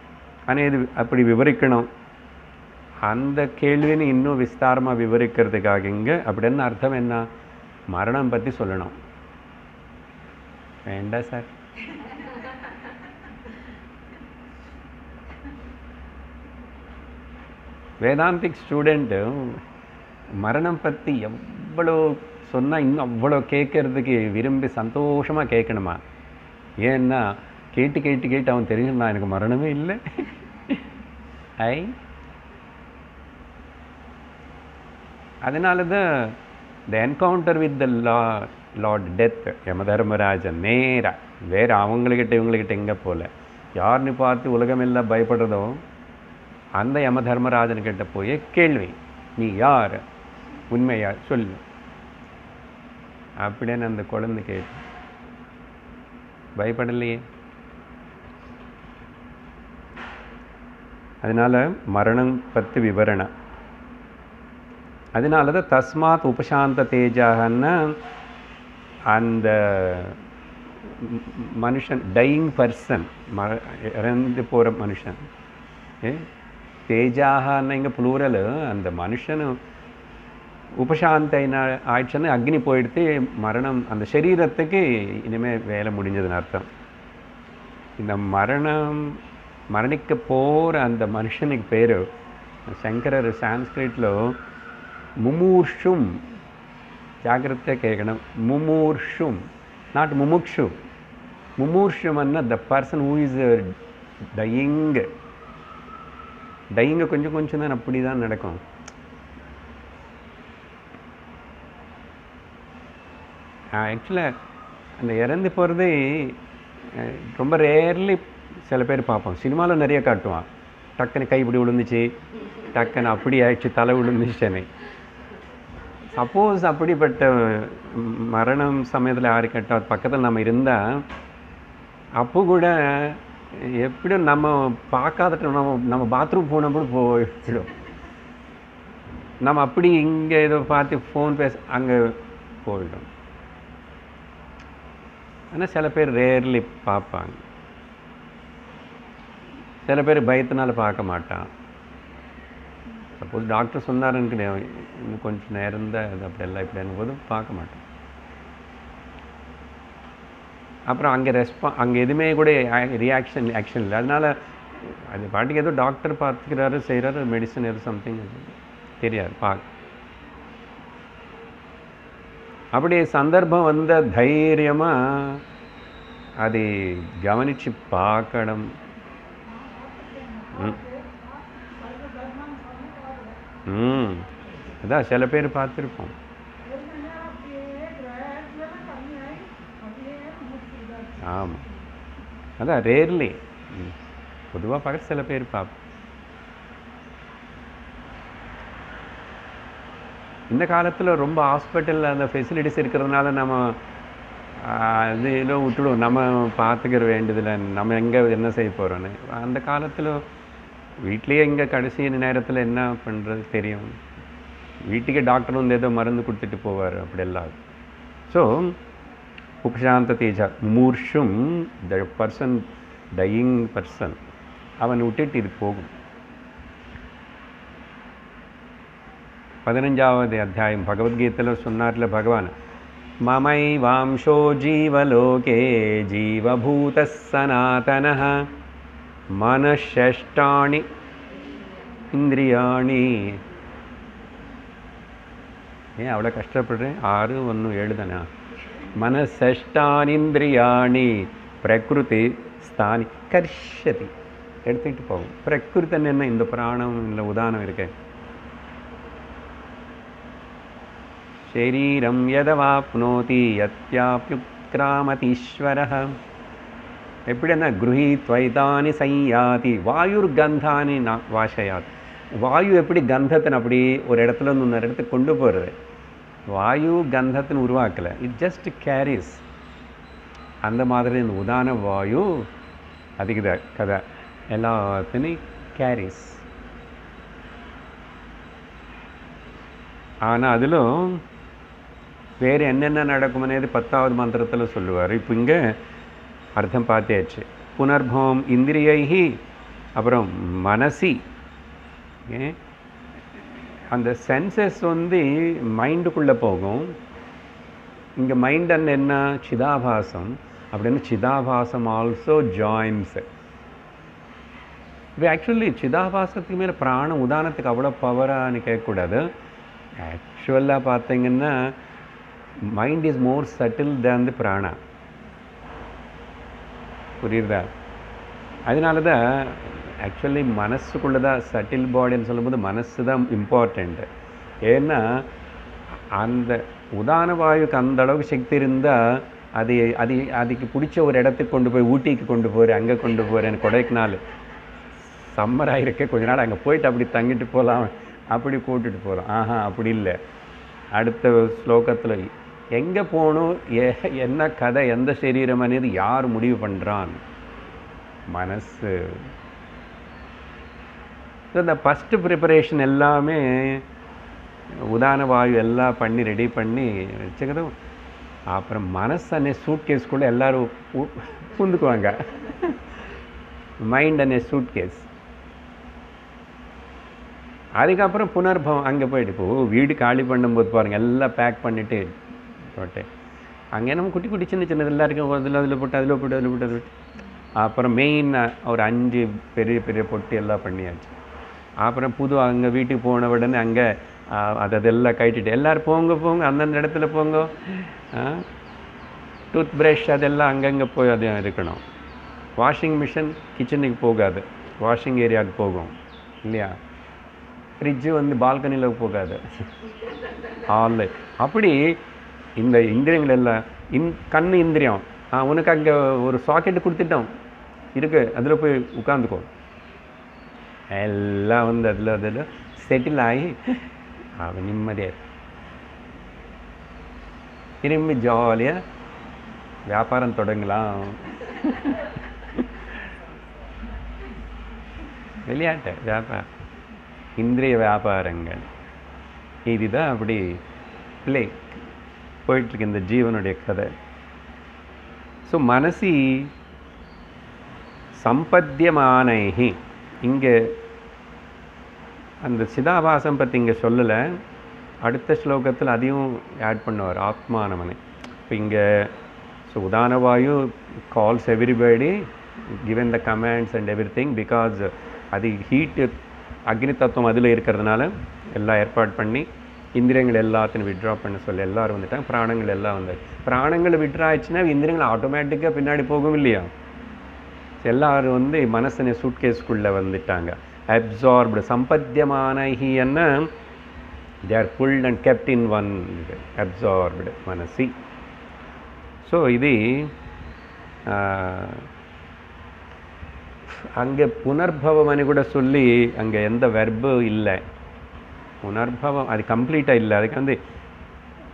అనేది அப்படி விவரிக்கணும். அந்த கேள்வின்னு இன்னும் விஸ்தாரமாக விவரிக்கிறதுக்காக இங்கே அப்படின்னு அர்த்தம் என்ன? மரணம் பற்றி சொல்லணும். வேண்டாம் சார், வேதாந்திக் ஸ்டூடெண்ட்டு மரணம் பற்றி எவ்வளோ சொன்னால் இன்னும் அவ்வளோ கேட்கறதுக்கு விரும்பி சந்தோஷமாக கேட்கணுமா? ஏன்னா கேட்டு அவன் தெரிஞ்சுனா எனக்கு மரணமே இல்லை. அதனால தான் the encounter with the lord death, Yamadharmarajan நேராக வேறு அவங்கக்கிட்ட இவங்கக்கிட்ட எங்கே போல, யாருன்னு பார்த்து உலகமெல்லாம் பயப்படுறதோ அந்த யமதர்மராஜன்கிட்ட போய் கேள்வி, நீ யார், உண்மையா சொல்லு அப்படின்னு அந்த குழந்தை கேட்டு பயப்படலையே. அதனால் மரணம் பற்றி விவரணம். அதனால தான் தஸ்மாத் உபசாந்த தேஜாகன்னா அந்த மனுஷன், டையிங் பர்சன், இறந்து போகிற மனுஷன். தேஜாகன்னா இங்கே ப்ளூரல். அந்த மனுஷனு உபசாந்த ஆயிடுச்சுன்னு அக்னி போயிடுத்து, மரணம் அந்த சரீரத்துக்கு இனிமேல் வேலை முடிஞ்சதுன்னு அர்த்தம். இந்த மரணிக்க போகிற அந்த மனுஷனுக்கு பேர் சங்கரர் சான்ஸ்கிரிட்டில் முமூர்ஷும், ஜாகிரதையாக கேட்கணும், முமூர்ஷும், நாட் முமுக்ஷு. முமூர்ஷம்னா the person who is dying. டையிங்க கொஞ்சம் கொஞ்சம் தான் அப்படி தான் நடக்கும். ஆக்சுவலாக அந்த இறந்து போகிறதே ரொம்ப ரேர்லி சில பேர் பார்ப்போம். சினிமாவில் நிறைய காட்டுவான், டக்குன்னு கைப்பிடி விழுந்துச்சு, டக்குன்னு அப்படி ஆயிடுச்சு, தலை விழுந்துச்சுன்னு. சப்போஸ் அப்படிப்பட்ட மரணம் சமயத்தில் யாரு கேட்டால் பக்கத்தில் நம்ம இருந்தால் அப்போ கூட எப்படியும் நம்ம பார்க்காதட்ட நம்ம பாத்ரூம் போனப்போ போயிடும். நம்ம அப்படி இங்கே ஏதோ பார்த்து ஃபோன் பேச அங்கே போயிடும். ஆனால் சில பேர் ரேர்லி பார்ப்பாங்க, சில பேர் பயத்தினால பார்க்க மாட்டான். சப்போஸ் டாக்டர் சொன்னாருன்னு இன்னும் கொஞ்சம் நேரம் தான் அது அப்படியெல்லாம் இப்படி போது பார்க்க மாட்டோம். அப்புறம் அங்கே அங்கே எதுவுமே கூட ஆக்ஷன் இல்லை. அதனால் அது பாட்டுக்கு ஏதோ டாக்டர் பார்த்துக்கிறாரு, செய்கிறாரு, மெடிசன் எது சம்திங் தெரியாது பார்க்க. அப்படி சந்தர்ப்பம் வந்த தைரியமாக அது கவனித்து பார்க்கணும். அதான் சில பேர் பார்த்துருப்போம். ஆமாம், அதான் ரேர்லி, பொதுவாக பார்க்க சில பேர் பார்ப்போம். இந்த காலத்தில் ரொம்ப ஹாஸ்பிட்டலில் அந்த ஃபெசிலிட்டிஸ் இருக்கிறதுனால நம்ம அது ஏதோ விட்டுடுவோம், நம்ம பார்த்துக்கிற வேண்டியதில்லை, நம்ம எங்கே என்ன செய்ய போகிறோன்னு. அந்த காலத்தில் வீட்லேயே இங்கே கடைசி நேரத்தில் என்ன பண்ணுறது தெரியும், வீட்டுக்கே டாக்டர் வந்து ஏதோ மருந்து கொடுத்துட்டு போவார், அப்படியெல்லாம். ஸோ உபசாந்த தேஜா மூர்ஷும், த பர்சன் டையிங் பர்சன், அவன் விட்டுட்டு இது போகும். 15வது அத்தியாயம் பகவத்கீதையில் சொன்னார்ல பகவான், மமை வாம்சோ ஜீவலோகே ஜீவபூத சனாதனः மனஷஷ்டாணி இந்திரியாணி. ஏன் அவ்வளோ கஷ்டப்படுறேன்? 6, 1, 7 தானே. மனஷஷ்டானிந்திரியாணி பிரகிருதி ஸ்தானி கர்ஷதி, எடுத்துக்கிட்டு போகும். பிரகிருத்தன் என்ன, இந்த புராணம் இல்லை உதாரணம் இருக்கு. சரீரம் யதவாப்னோதி யத்யாப்யுக்ராமதீஸ்வரः. எப்படின்னா குருஹீத்வைதானி சையாதி வாயுர்கந்தானி வாஷயாத். வாயு எப்படி கந்தத்தின் அப்படி ஒரு இடத்துல இருந்து இன்னொரு இடத்துக்கு கொண்டு போகிறது. வாயு கந்தத்தின் உருவாக்கலை, இட் ஜஸ்ட் கேரிஸ். அந்த மாதிரி இந்த உதான வாயு அதுக்கு கதை எல்லாத்தையும் கேரிஸ். ஆனால் அதிலும் வேறு என்னென்ன நடக்குமனேது 10வது மந்திரத்தில் சொல்லுவார். இப்போ இங்கே அர்த்தம் பார்த்தாச்சு. புனர்பவம் இந்திரியைஹி, அப்புறம் மனசி. அந்த சென்சஸ் வந்து மைண்டுக்குள்ளே போகும். இங்கே மைண்ட் அண்ட் என்ன, சிதாபாசம் அப்படின்னு. சிதாபாசம் ஆல்சோ ஜாயின்ஸ். இது ஆக்சுவலி சிதாபாசத்துக்கு மேலே பிராணம் உதாரணத்துக்கு அவ்வளோ பவரான்னு கேட்கக்கூடாது. ஆக்சுவலாக பார்த்தீங்கன்னா மைண்ட் இஸ் மோர் சட்டில் தேன் தி பிராணா. புரியுதா? அதனால தான் ஆக்சுவலி மனசுக்குள்ளே தான் சட்டில் பாடின்னு சொல்லும்போது மனசு தான் இம்பார்ட்டண்ட்டு. ஏன்னா அந்த உதான வாயுக்கு அந்த அளவுக்கு சக்தி இருந்தால் அதுக்கு பிடிச்ச ஒரு இடத்துக்கு கொண்டு போய், ஊட்டிக்கு கொண்டு போகிறேன், அங்கே கொண்டு போகிறேன், கொடைக்கானல் சம்மராக இருக்க கொஞ்ச நாள் அங்கே போயிட்டு அப்படி தங்கிட்டு போகலாம், அப்படி கூட்டுட்டு போகிறோம். அப்படி இல்லை. அடுத்த ஸ்லோகத்தில் எங்கே போகணும், என்ன கதை, எந்த சரீரம் అనేది யார் முடிவு பண்ணுறான்? மனசு. இந்த ஃபஸ்ட்டு ப்ரிப்பரேஷன் எல்லாமே உதான வாயு எல்லாம் பண்ணி ரெடி பண்ணி வச்சுக்கிறோம். அப்புறம் மனசு அன்னே சூட் கேஸ்க்குள்ளே எல்லோரும் பூந்துக்குவாங்க. மைண்ட் அன்னே சூட் கேஸ். அதுக்கப்புறம் புனர்பவம் அங்கே போயிட்டு வீடு காலி பண்ணும்போது பாருங்கள், எல்லாம் பேக் பண்ணிவிட்டு போட்டு அங்கே நம்ம குட்டி குட்டி சின்ன சின்னது எல்லாருக்கும் அதில் போட்டு அதில் போட்டு அதில் போட்டு அதில் போட்டு அப்புறம் மெயின் ஒரு 5 பெரிய பெரிய பொட்டி எல்லாம் பண்ணியாச்சு. அப்புறம் புது அங்கே வீட்டுக்கு போன உடனே அங்கே அதெல்லாம் கட்டிட்டு எல்லோரும் போங்க அந்தந்த இடத்துல போங்க. டூத் ப்ரஷ் அதெல்லாம் அங்கங்கே போய் அது இருக்கணும். வாஷிங் மிஷின் கிச்சனுக்கு போகாது, வாஷிங் ஏரியாவுக்கு போகும் இல்லையா? ஃப்ரிட்ஜு வந்து பால்கனியில் போகாது, ஹாலு. அப்படி இந்த இந்திரியங்கள் எல்லாம் கண் இந்திரியம் உனக்கு அங்கே ஒரு சாக்கெட்டு கொடுத்துட்டோம் இருக்கு, அதில் போய் உட்காந்துக்கோ. எல்லாம் வந்து அதில் செட்டில் ஆகி அவன் நிம்மதியாக திரும்பி ஜாலியாக வியாபாரம் தொடங்கலாம். விளையாட்டு வியாபாரம், இந்திரிய வியாபாரங்கள், இதுதான் அப்படி பிளே போயிட்டுருக்கு இந்த ஜீவனுடைய கதை. ஸோ மனசி சம்பத்தியமானைஹி, இங்கே அந்த சிதாபாசம் பற்றி இங்கே சொல்லலை, அடுத்த ஸ்லோகத்தில் அதையும் ஆட் பண்ணுவார், ஆத்மானமனை. இப்போ இங்கே ஸோ உதானவாயு calls everybody given the comments and every thing, because அது ஹீட்டு அக்னி தத்துவம் அதில் இருக்கிறதுனால எல்லாம் ஏற்பாடு பண்ணி இந்திரியங்கள் எல்லாத்தையும் விட்ரா பண்ண சொல்லி எல்லோரும் வந்துட்டாங்க. பிராணங்கள் எல்லாம் வந்தாச்சு. பிராணங்களை விட்ரா ஆச்சுன்னா இந்திரியங்கள் ஆட்டோமேட்டிக்காக பின்னாடி போகும் இல்லையா? எல்லாரும் வந்து மனசனை சூட்கேஸ்குள்ளே வந்துட்டாங்க. அப்சார்ப்டு சம்பத்தியமானஹின்னா they are pulled and kept in one, absorbed manasi. So இது அங்கே புனர்பவம் అని கூட சொல்லி அங்கே எந்த வெர்பு இல்லை, புனர்பவம் அது கம்ப்ளீட்டாக இல்லை. அதுக்கு வந்து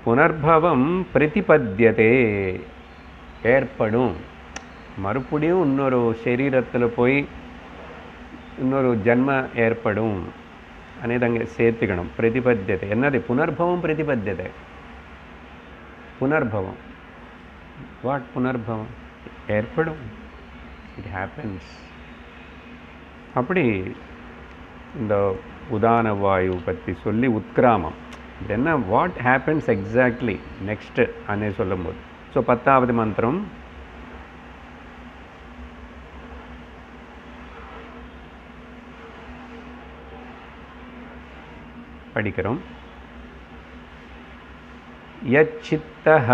புனர்பவம் பிரதிபத்தியதே, ஏற்படும், மறுபடியும் இன்னொரு சரீரத்தில் போய் இன்னொரு ஜன்ம ஏற்படும் అనేది அங்கே சேர்த்துக்கணும். பிரதிபத்தியத்தை என்னது? புனர்பவம் பிரதிபத்தியத்தை. புனர்பவம், வாட் புனர்பவம்? ஏற்படும், இட் ஹேப்பன்ஸ். அப்படி இந்த உதான வாயு பற்றி சொல்லி உத்கிராமம் என்ன, வாட் ஹேப்பன்ஸ் எக்ஸாக்ட்லி நெக்ஸ்ட் அன்னே சொல்லும்போது. ஸோ 10வது மந்திரம் படிக்கிறோம். யச்சித்தஹ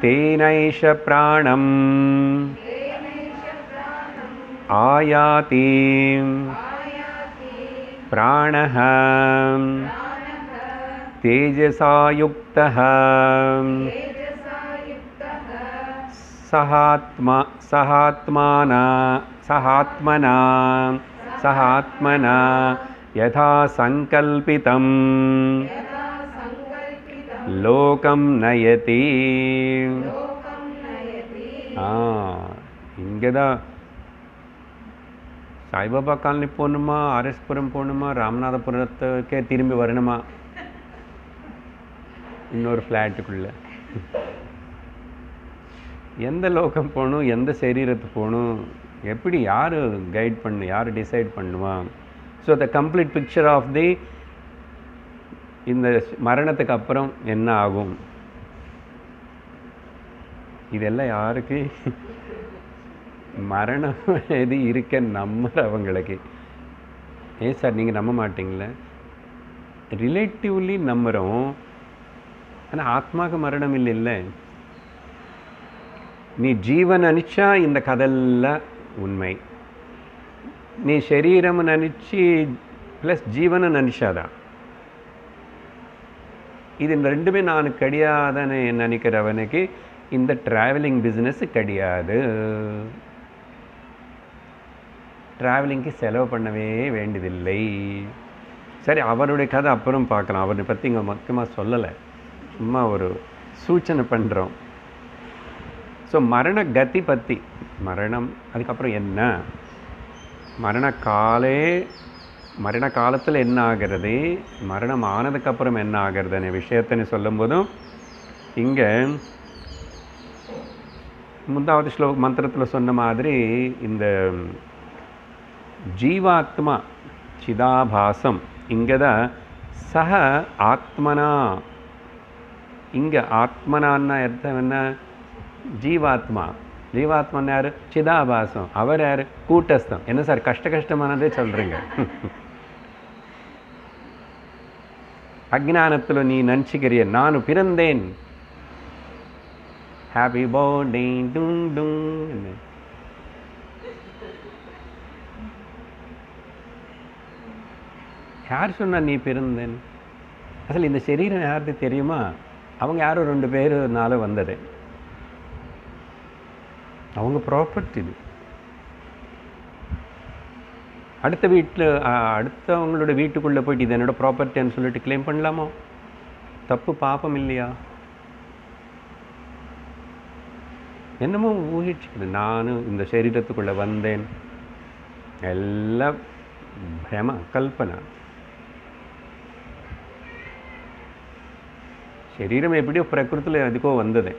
தேனைஷ பிராணம் ஆயாதி பிராணஹ தேஜசா யுக்தஹ சஹாத்மனா யதா சங்கல்பிதம் லோகம் நயதி. இங்கேதான் சாய்பாபா காலனி போகணுமா, ஆர்எஸ்புரம் போகணுமா, ராமநாதபுரத்துக்கே திரும்பி வரணுமா, இன்னொரு ஃப்ளாட்டுக்குள்ளே எந்த லோகம் போகணும், எந்த சரீரத்துக்கு போகணும், எப்படி யார் கைட் பண்ணு, யார் டிசைட் பண்ணுவான்? So the complete picture of the இந்த மரணத்துக்கு அப்புறம் என்ன ஆகும், இதெல்லாம் யாருக்கு மரணம் எது இருக்க நம்புறவங்களுக்கு. ஏன் சார் நீங்கள் நம்ப மாட்டீங்களே? ரிலேட்டிவ்லி நம்புகிறோம், ஆனால் ஆத்மாவுக்கு மரணம் இல்லை. நீ ஜீவன் நினச்சா இந்த கதெல்லாம் உண்மை, நீ சரீரம் நினச்சி ப்ளஸ் ஜீவனை நினச்சாதான். இது ரெண்டுமே நான் கிடையாதுன்னு நினைக்கிறவனுக்கு இந்த ட்ராவலிங் பிஸ்னஸ் கிடையாது. ட்ராவலிங்க்கு செலவு பண்ணவே வேண்டியதில்லை. சரி, அவருடைய கதை அப்புறம் பார்க்கலாம், அவரை பற்றி இங்கே முக்கியமாக சொல்லலை, சும்மா ஒரு சூச்சனை பண்ணுறோம். ஸோ மரண கதி பற்றி, மரணம் அதுக்கப்புறம் என்ன, மரண காலத்தில் என்ன ஆகிறது, மரணம் ஆனதுக்கப்புறம் என்ன ஆகிறதுன்னு விஷயத்தின்னு சொல்லும்போதும் இங்கே முந்தாவது மந்திரத்தில் சொன்ன மாதிரி இந்த ஜீவாத்மா சிதாபாசம் இங்கே தான் சக ஆத்மனா. இங்கே ஆத்மனான்னா அர்த்தம் என்ன? ஜீவாத்மா. ஜீவாத்மன் யார்? சிதாபாசம். அவர் யார்? கூட்டஸ்தம். என்ன சார் கஷ்டமானதே சொல்கிறீங்க? அஜ்ஞானத்தில் நீ நினச்சிக்கிறிய நான் பிறந்தேன், ஹாப்பி பர்த்டே டுங் டுங். யார் சொன்னா நீ பிறந்தேன்? அசல் இந்த சரீரம் யாருக்கு தெரியுமா? அவங்க யாரோ 2 பேருனால வந்தது. அவங்க ப்ராப்பர்ட்டி இது. அடுத்த வீட்டில் அடுத்தவங்களோட வீட்டுக்குள்ளே போயிட்டு இது என்னோட ப்ராப்பர்ட்டின்னு சொல்லிட்டு கிளைம் பண்ணலாமா? தப்பு, பாப்பம் இல்லையா? என்னமோ ஊகிச்சுக்குது. நானும் இந்த சரீரத்துக்குள்ளே வந்தேன், எல்லாம் பிரம கல்பனை. சரீரம் எப்படியோ பிரகிருத்தில் எதுக்கோ வந்தது,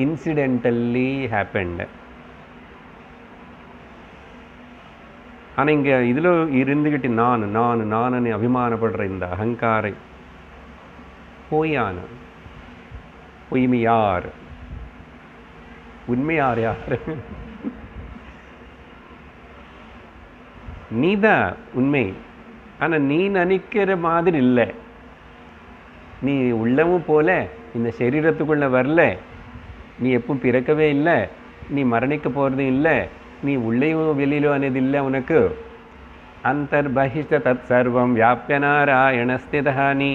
இன்சிடென்டல்லி ஹேப்பன்டு. ஆனால் இங்கே இதில் இருந்துக்கிட்டு நான் அபிமானப்படுற இந்த அகங்காரை பொய்யான பொய்மை யார்? உண்மை யார்? நீதான் உண்மை. ஆனால் நீ நினைக்கிற மாதிரி இல்லை. நீ உள்ளவும் போல இந்த சரீரத்துக்குள்ளே வரல, நீ எப்பவும் பிறக்கவே இல்லை, நீ மரணிக்க போகிறது இல்லை, நீ உள்ளேயும் வெளியிலோ అనేది இல்லை உனக்கு. அந்தர்பஹிஷ்ட தத் சர்வம் வியாப்ய நாராயணஸ்திதः நீ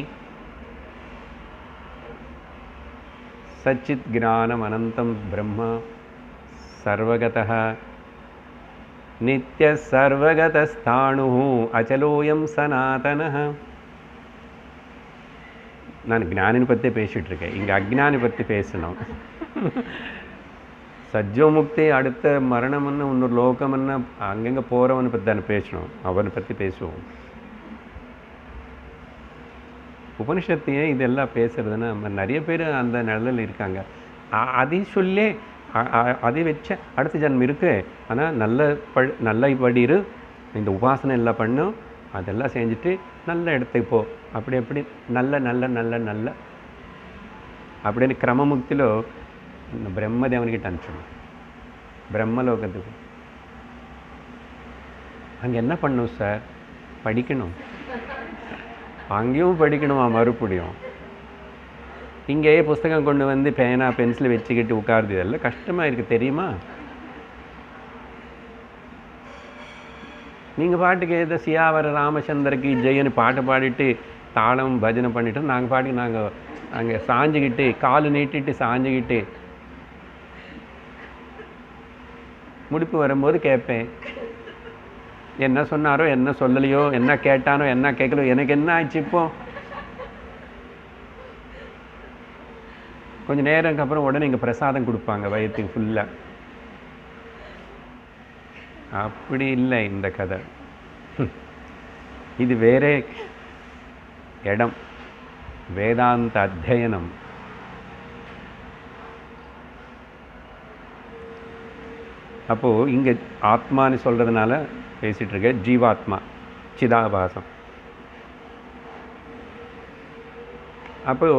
சச்சித் ஞானம் அனந்தம் பிரம்ம சர்வகதः நித்ய சர்வகதஸ்தாணு அச்சலோயம் சனாதனः. நான் ஞானினை பற்றி பேசிகிட்டு இருக்கேன், இங்கே அஜ்ஞானி பற்றி பேசணும். சஜ்ஜோமுக்தி, அடுத்த மரணம்னு இன்னொரு லோகம்னு அங்கங்கே போகிறவனை பற்றி தானே பேசணும், அவனை பற்றி பேசுவோம். உபனிஷத்தையே இதெல்லாம் பேசுறதுன்னா நிறைய பேர் அந்த நிலையில் இருக்காங்க. அதை சொல்லி அதை வச்ச அடுத்த ஜன்மம் இருக்கு, ஆனால் நல்ல படி இரு, இந்த உபாசனை எல்லாம் பண்ணும், அதெல்லாம் செஞ்சுட்டு நல்ல இடத்துக்கு போ, அப்படி நல்ல நல்ல நல்ல நல்ல அப்படின்னு கிரமமுக்திలో பிரம்மதேவன்கிட்ட அனுப்பிச்சணும், பிரம்மலோகத்துக்கு. அங்கே என்ன பண்ணும் சார்? படிக்கணும், அங்கேயும் படிக்கணுமா மறுபடியும்? இங்கேயே புஸ்தகம் கொண்டு வந்து பேனா பென்சில் வச்சுக்கிட்டு உட்காருது, இதெல்லாம் கஷ்டமாக இருக்குது தெரியுமா? நீங்கள் பாட்டுக்கு ஏதோ சியாவர ராமச்சந்திரக்கு ஜெயன்னு பாட்டு பாடிட்டு தாளம் பஜனை பண்ணிவிட்டு நாங்கள் பாட்டுக்கு நாங்கள் அங்கே சாஞ்சிக்கிட்டு காலு நீட்டிட்டு சாஞ்சிக்கிட்டு முடிப்பு வரும்போது கேட்பேன், என்ன சொன்னாரோ என்ன சொல்லலையோ, என்ன கேட்டானோ என்ன கேட்கலையோ, எனக்கு என்ன ஆச்சு? இப்போ கொஞ்சம் நேரத்துக்கு அப்புறம் உடனே இங்கே பிரசாதம் கொடுப்பாங்க வயிற்றுக்கு ஃபுல்லாக. அப்படி இல்லை இந்த கதை, இது வேறே இடம், வேதாந்த அத்தியனம். அப்போது இங்கே ஆத்மான்னு சொல்கிறதுனால பேசிகிட்டு இருக்க, ஜீவாத்மா சிதாபாசம். அப்போது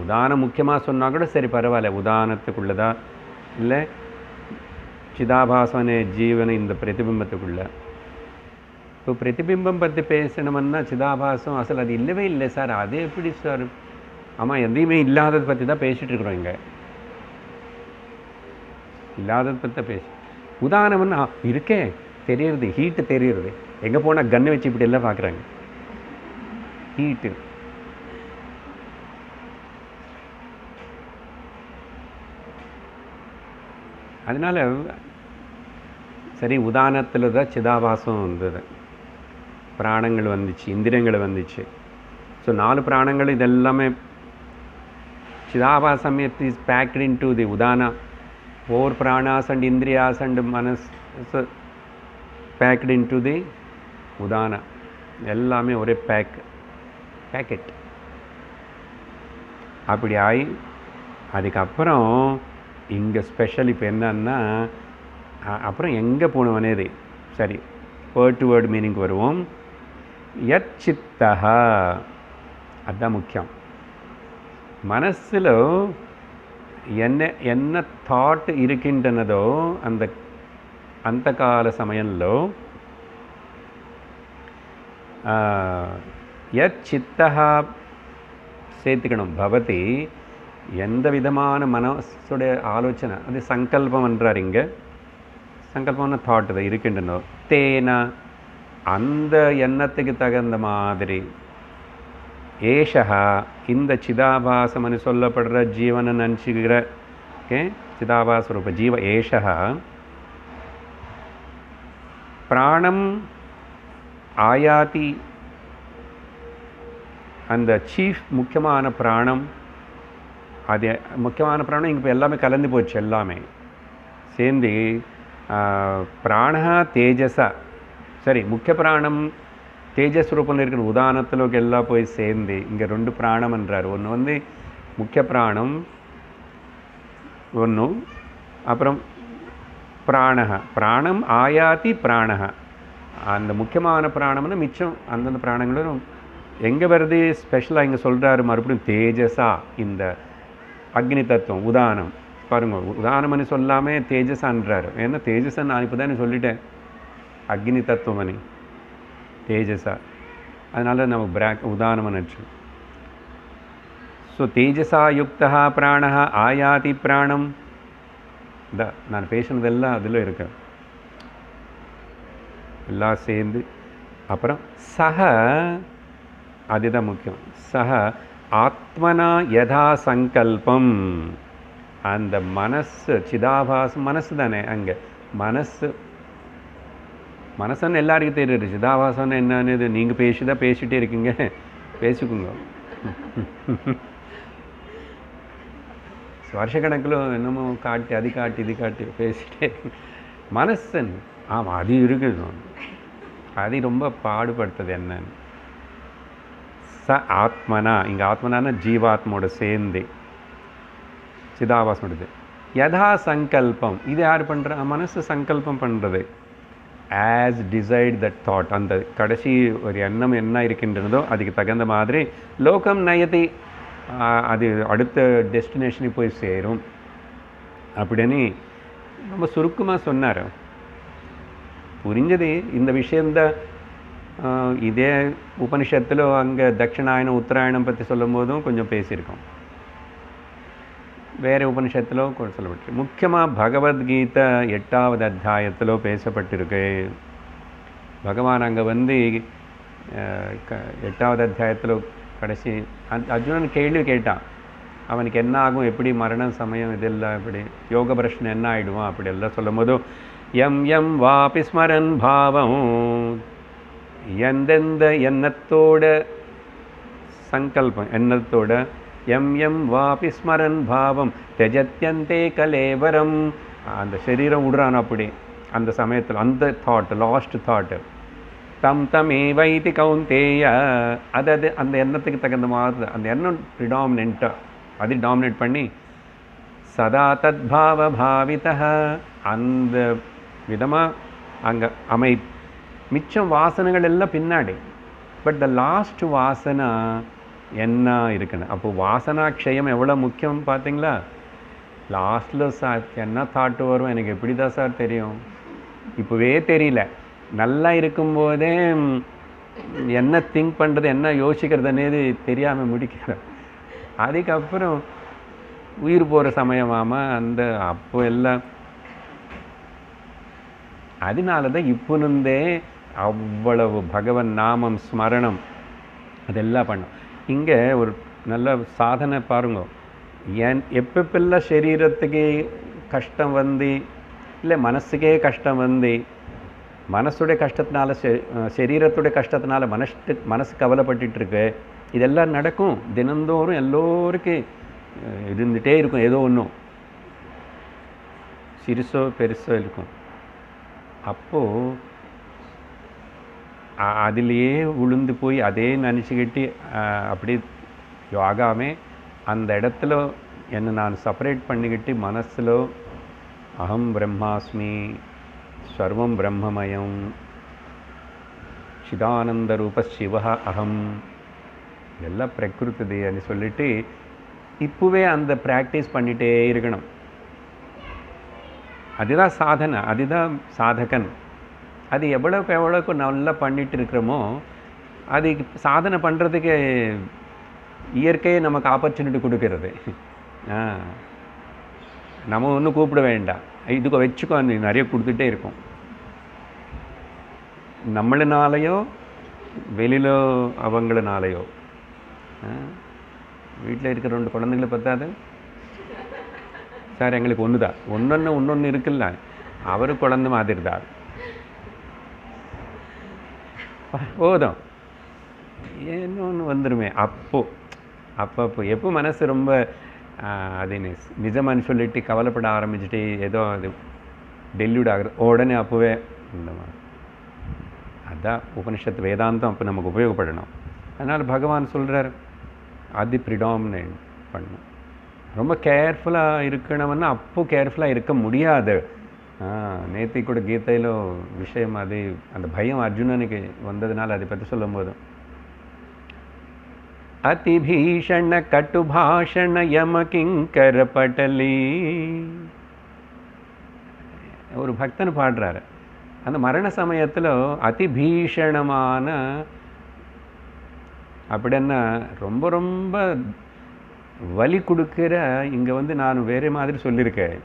உதானம் முக்கியமாக சொன்னால் கூட சரி பரவாயில்ல, உதானத்துக்குள்ளதா இல்லை சிதாபாசன ஜீவன இந்த பிரதிபிம்பத்துக்குள்ள. இப்போ பிரதிபிம்பம் பற்றி பேசணும்னா சிதாபாசம் அசல் அது இல்லவே இல்லை சார், அது எப்படி சார்? ஆமாம், எதையுமே இல்லாததை பற்றி தான் பேசிகிட்டு இருக்கிறோம். இங்கே இல்லாததை பற்றி தான் பேச. உதாரணம்னா இருக்கே தெரியுறது, ஹீட்டு தெரியுறது. எங்கே போனால் கன்று வச்சு இப்படி எல்லாம் பார்க்குறாங்க, ஹீட்டு. அதனால் சரி, உதாரணத்தில் தான் சிதாபாசம் வந்தது, பிராணங்கள் வந்துச்சு, இந்திரியங்கள் வந்துச்சு. ஸோ 4 பிராணங்கள் இதெல்லாமே சிதாபாசம் is packed into the உதானா. 4 பிராணாஸ் அண்ட் இந்திரியாஸ் அண்ட் மனஸ் பேக்ட் இன் டு தி உதானா. எல்லாமே ஒரே பேக்கெட் அப்படி ஆகி அதுக்கப்புறம் இங்கே ஸ்பெஷல் இப்போ என்னன்னா, அப்புறம் எங்கே போகணுவனேது. சரி, வேர்ட் டு வேர்ட் மீனிங் வருவோம். யத் சித்தஹா, அதுதான் முக்கியம். மனசில் என்ன தாட் இருக்கின்றனதோ அந்த கால சமయంలో யத் சித்தஹா சேர்த்துக்கணும். பவதி எந்த விதமான மனசுடைய ஆலோசனை, அது சங்கல்பம் என்றார் இங்கே. சங்கல்பம்னு தாட் அது இருக்கின்றனோ தேனா அந்த எண்ணத்துக்கு தகுந்த மாதிரி ஏஷா இந்த சிதாபாசம்னு சொல்லப்படுற ஜீவனை நினச்சிக்கிற ஓகே சிதாபாச ரூப ஜீவ ஏஷா பிராணம் ஆயாதி அந்த சீஃப் முக்கியமான பிராணம், அது முக்கியமான பிராணம் இங்கே இப்போ எல்லாமே கலந்து போச்சு, எல்லாமே சேர்ந்து பிராணா தேஜஸா சரி முக்கிய பிராணம் தேஜஸ் ரூபத்தில் இருக்கிற உதாரணத்திலோக்கு எல்லாம் போய் சேர்ந்து இங்கே 2 பிராணம் என்றார். ஒன்று வந்து முக்கிய பிராணம் ஒன்று, அப்புறம் பிராணம் ஆயாதி பிராணஹ அந்த முக்கியமான பிராணம்னு மிச்சம் அந்தந்த பிராணங்களும் எங்கே வருது ஸ்பெஷலாக இங்கே சொல்கிறாரு மறுபடியும் தேஜஸா இந்த அக்னி தத்துவம் உதாரணம் பாருங்க. உதாரணம்னு சொல்லாமல் தேஜஸான்றாரு. ஏன்னா தேஜஸா நான் இப்போ தானே சொல்லிட்டேன் அக்னி தத்துவமணி தேஜஸா, அதனால நமக்கு உதாரணம் நினச்சி. ஸோ தேஜஸா யுக்தா பிராண ஆயாதி பிராணம் நான் பேசுனதெல்லாம் அதில் இருக்கு எல்லாம் சேர்ந்து. அப்புறம் சக அதுதான் முக்கியம். சக ஆத்மனா யதா சங்கல்பம் அந்த மனசு சிதாபாசம் மனசு தானே அங்கே மனசுன்னு எல்லாருக்கும் தெரியுது. சிதாபாசம்னு என்னன்னு இது நீங்கள் பேசிட்டே இருக்கீங்க, பேசிக்கோங்க. வருஷக்கணக்கில் என்னமோ காட்டி அது காட்டி இது காட்டி பேசிட்டே மனசன் ஆமாம் அது இருக்குது, அது ரொம்ப பாடுபடுத்துது என்னன்னு. ச ஆத்மனா இங்கே ஆத்மனான ஜீவாத்மோட சேர்ந்து சிதாபாசம் யதா சங்கல்பம் இது யார் பண்ணுற மனசு சங்கல்பம் பண்ணுறது. ஆஸ் டிசைட் தட் தாட் அந்த கடைசி ஒரு எண்ணம் என்ன இருக்கின்றதோ அதுக்கு தகுந்த மாதிரி லோகம் நயதி அது அடுத்த டெஸ்டினேஷனுக்கு போய் சேரும் அப்படின்னு ரொம்ப சுருக்கமாக சொன்னார். புரிஞ்சது இந்த விஷயந்தான். இதே உபனிஷத்தில் அங்கே தட்சிணாயனம் உத்தராயணம் பற்றி சொல்லும் போதும் கொஞ்சம் பேசியிருக்கோம், வேறு உபனிஷத்திலோ சொல்லப்பட்டு. முக்கியமாக பகவத்கீதை 8வது அத்தியாயத்திலோ பேசப்பட்டிருக்கு. பகவான் அங்கே வந்து 8வது அத்தியாயத்தில் கடைசி அர்ஜுனன் கேள்வி கேட்டான், அவனுக்கு என்ன ஆகும், எப்படி மரணம் சமயம் இதெல்லாம் எப்படி யோக பிரஷ்னை என்ன ஆகிடுவான் அப்படி எல்லாம் சொல்லும் போதும் எம் வாபி ஸ்மரன் பாவம் எந்தெந்த எண்ணத்தோட சங்கல்பம் எண்ணத்தோட எம் வாபி ஸ்மரன் பாவம் தெஜத்யந்தே கலேவரம் அந்த சரீரம் விடுறான் அப்படி அந்த சமயத்தில் அந்த தாட் லாஸ்ட் தாட்டு தம் வைத்தி கவுந்தேய அது அந்த எண்ணத்துக்கு தகுந்த மாதிரி அந்த எண்ணம் ப்ரிடாமினெண்ட்டாக அது டாமினேட் பண்ணி சதா தத் பாவித அந்த விதமாக அங்கே மிச்சம் வாசனைகள் எல்லாம் பின்னாடி. பட் த லாஸ்ட் வாசனை என்ன இருக்குன்னு அப்போது வாசனாக்ஷயம் எவ்வளோ முக்கியம் பார்த்தீங்களா. லாஸ்ட்டில் சார் என்ன தாட்டு வரும் எனக்கு எப்படி தான் சார் தெரியும், இப்போவே தெரியல. நல்லா இருக்கும்போதே என்ன திங்க் பண்ணுறது என்ன யோசிக்கிறதுனேது தெரியாமல் முடிக்கிறேன். அதுக்கப்புறம் உயிர் போகிற சமயமாமல் அந்த அப்போ எல்லாம் அதனால தான் இப்போனுந்தே அவ்வளவு பகவன் நாமம் ஸ்மரணம் அதெல்லாம் பண்ணோம். இங்கே ஒரு நல்ல சாதனை பாருங்க. எப்பப்பெல்லாம் சரீரத்துக்கு கஷ்டம் வந்து இல்லை மனசுக்கே கஷ்டம் வந்து மனசுடைய கஷ்டத்தினால சரீரத்துடைய கஷ்டத்தினால மனசு கவலைப்பட்டுருக்கு. இதெல்லாம் நடக்கும் தினந்தோறும் எல்லோருக்கும் இருந்துகிட்டே இருக்கும். ஏதோ ஒன்றும் சிறுசோ பெருசோ இருக்கும். அப்போது அதிலேயே உளுந்து போய் அதே நினச்சிக்கிட்டு அப்படி யோகாமே அந்த இடத்துல என்னை நான் செப்பரேட் பண்ணிக்கிட்டு மனசில் அகம் பிரம்மாஸ்மி சர்வம் பிரம்மமயம் சிதானந்த ரூப சிவ அகம் எல்லாம் பிரகிருத்ததுன்னு சொல்லிட்டு இப்போவே அந்த ப்ராக்டிஸ் பண்ணிகிட்டே இருக்கணும். அதுதான் சாதனை, அதுதான் சாதகன். அது எவ்வளோக்கு நல்லா பண்ணிட்டு இருக்கிறோமோ அது சாதனை பண்ணுறதுக்கு இயற்கையே நமக்கு ஆப்பர்ச்சுனிட்டி கொடுக்கறது. நம்ம ஒன்றும் கூப்பிட வேண்டாம், இதுக்கு வச்சுக்கோ, நிறைய கொடுத்துட்டே இருக்கும். நம்மளினாலேயோ வெளியிலோ அவங்களனாலேயோ. வீட்டில் இருக்கிற 2 குழந்தைங்களை பத்தாது சார், எங்களுக்கு ஒன்று தான், ஒன்று இருக்குல்ல, அவரு குழந்தை மாதிரி தான் போதும், இன்னொன்று வந்துடுமே. அப்போ எப்போ மனசு ரொம்ப அது நிஜமானு சொல்லிட்டு கவலைப்பட ஆரம்பிச்சுட்டு ஏதோ அது டெல்யூட் ஆகுறது உடனே அப்போவே இந்த மாதிரி. அதுதான் உபனிஷத்து வேதாந்தம் அப்போ நமக்கு உபயோகப்படணும். அதனால் பகவான் சொல்கிறார் அது ப்ரிடாமினன்ட் பண்ணணும். ரொம்ப கேர்ஃபுல்லாக இருக்கணும்னா அப்போ கேர்ஃபுல்லாக இருக்க முடியாது. நேற்று கூட கீதையில் விஷயம் அது, அந்த பயம் அர்ஜுனனுக்கு வந்ததுனால அதை பற்றி சொல்லும் போது, அதிபீஷண கட்டுபாஷண யம கிங்கர பட்டலி. ஒரு பக்தன் பாடுறாரு, அந்த மரண சமயத்தில் அதிபீஷணமான அப்படின்னா ரொம்ப ரொம்ப வலி கொடுக்கிற, இங்கே வந்து நான் வேறு மாதிரி சொல்லியிருக்கேன்.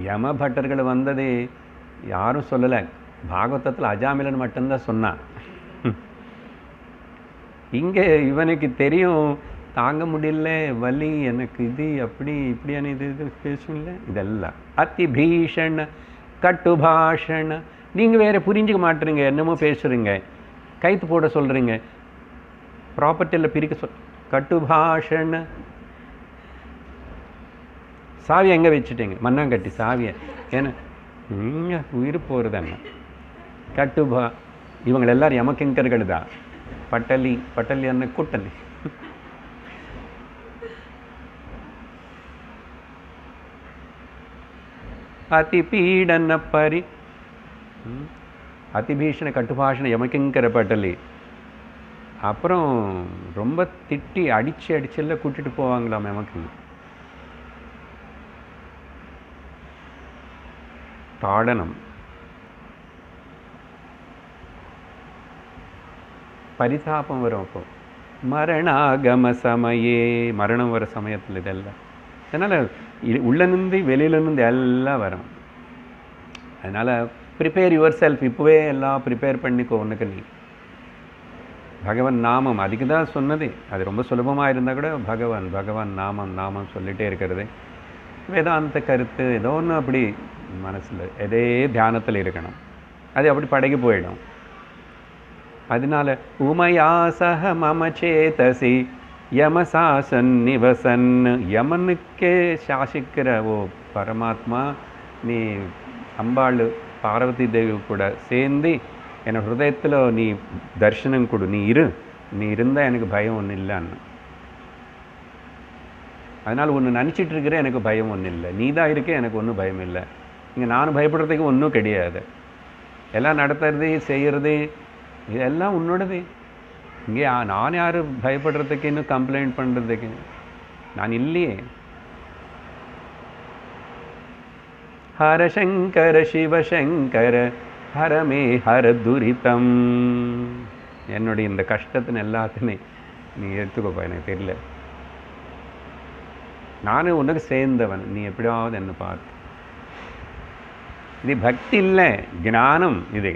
யம பட்டர்கள் வந்தது யாரும் சொல்லலை, பாகவதத்தில் அஜாமிலன் மட்டும்தான் சொன்னான். இங்கே இவனுக்கு தெரியும், தாங்க முடியல வலி எனக்கு, இது அப்படி இப்படியான இது பேசும்ல, இதெல்லாம் அதிபீஷண கட்டுபாஷண. நீங்கள் வேறு புரிஞ்சுக்க மாட்டுறீங்க, என்னமோ பேசுகிறீங்க, கைத்து போட சொல்கிறீங்க, ப்ராப்பர்ட்டியில் பிரிக்க கட்டுபாஷண. சாவியை எங்கே வச்சுட்டீங்க? மண்ணாங்கட்டி சாவியை. ஏன்னா உயிர் போகிறது என்ன கட்டுபா. இவங்க எல்லாரும் யமகிங்கர்கள் தான். பட்டலி அண்ண கூட்டலி. அதிபீடன பரி அதிபீஷண கட்டுபாஷண யமகிங்கர பட்டலி. அப்புறம் ரொம்ப திட்டி அடிச்செல்லாம் கூட்டிட்டு போவாங்களாம் யமக்கு. தாடனம், பரிதாபம் வரும். அப்போ மரணாகம சமயே, மரணம் வர சமயத்தில் இதெல்லாம். அதனால் உள்ளேருந்து வெளியிலேருந்து எல்லாம் வரும். அதனால் ப்ரிப்பேர் யுவர் செல்ஃப், இப்போவே எல்லாம் ப்ரிப்பேர் பண்ணிக்கோ. ஒன்றுக்கு நீ பகவன் நாமம், அதுக்கு தான் சொன்னது. அது ரொம்ப சுலபமாக இருந்தால் கூட பகவான் நாமம் சொல்லிகிட்டே இருக்கிறது. வேதாந்த கருத்து ஏதோ ஒன்று அப்படி மனசில் எதே தியானத்தில் இருக்கணும். அது அப்படி படகி போயிடும். அதனால உமயாசக மம சேதசி யமசாசன் நிவசன். யமனுக்கே சாசிக்கிற ஓ பரமாத்மா, நீ அம்பாள் பார்வதி தேவி கூட சேர்ந்து என் ஹிருதயத்தில் நீ தர்ஷனம் கொடு, நீ இருந்தால் எனக்கு பயம் ஒன்றும் இல்லைன்னு. அதனால் ஒன்று நினச்சிட்டு இருக்கிற எனக்கு பயம் ஒன்றும் இல்லை, நீ தான் இருக்க, எனக்கு ஒன்றும் பயம் இல்லை. இங்கே நான் பயப்படுறதுக்கு ஒன்றும் கிடையாது. எல்லாம் நடத்துறது செய்கிறது இதெல்லாம் உன்னோடது. இங்கே நான் யார் பயப்படுறதுக்கு, இன்னும் கம்ப்ளைண்ட் பண்ணுறதுக்கு நான் இல்லையே. ஹரசங்கர சிவசங்கர ஹரமே ஹர துரிதம். என்னுடைய இந்த கஷ்டத்தின் எல்லாத்தையுமே நீ எடுத்துக்கோப்பா, எனக்கு தெரியல, நானும் உனக்கு சேர்ந்தவன், நீ எப்படியாவது என்ன பார்த்து. இது பக்தி இல்லை, ஞானம். இது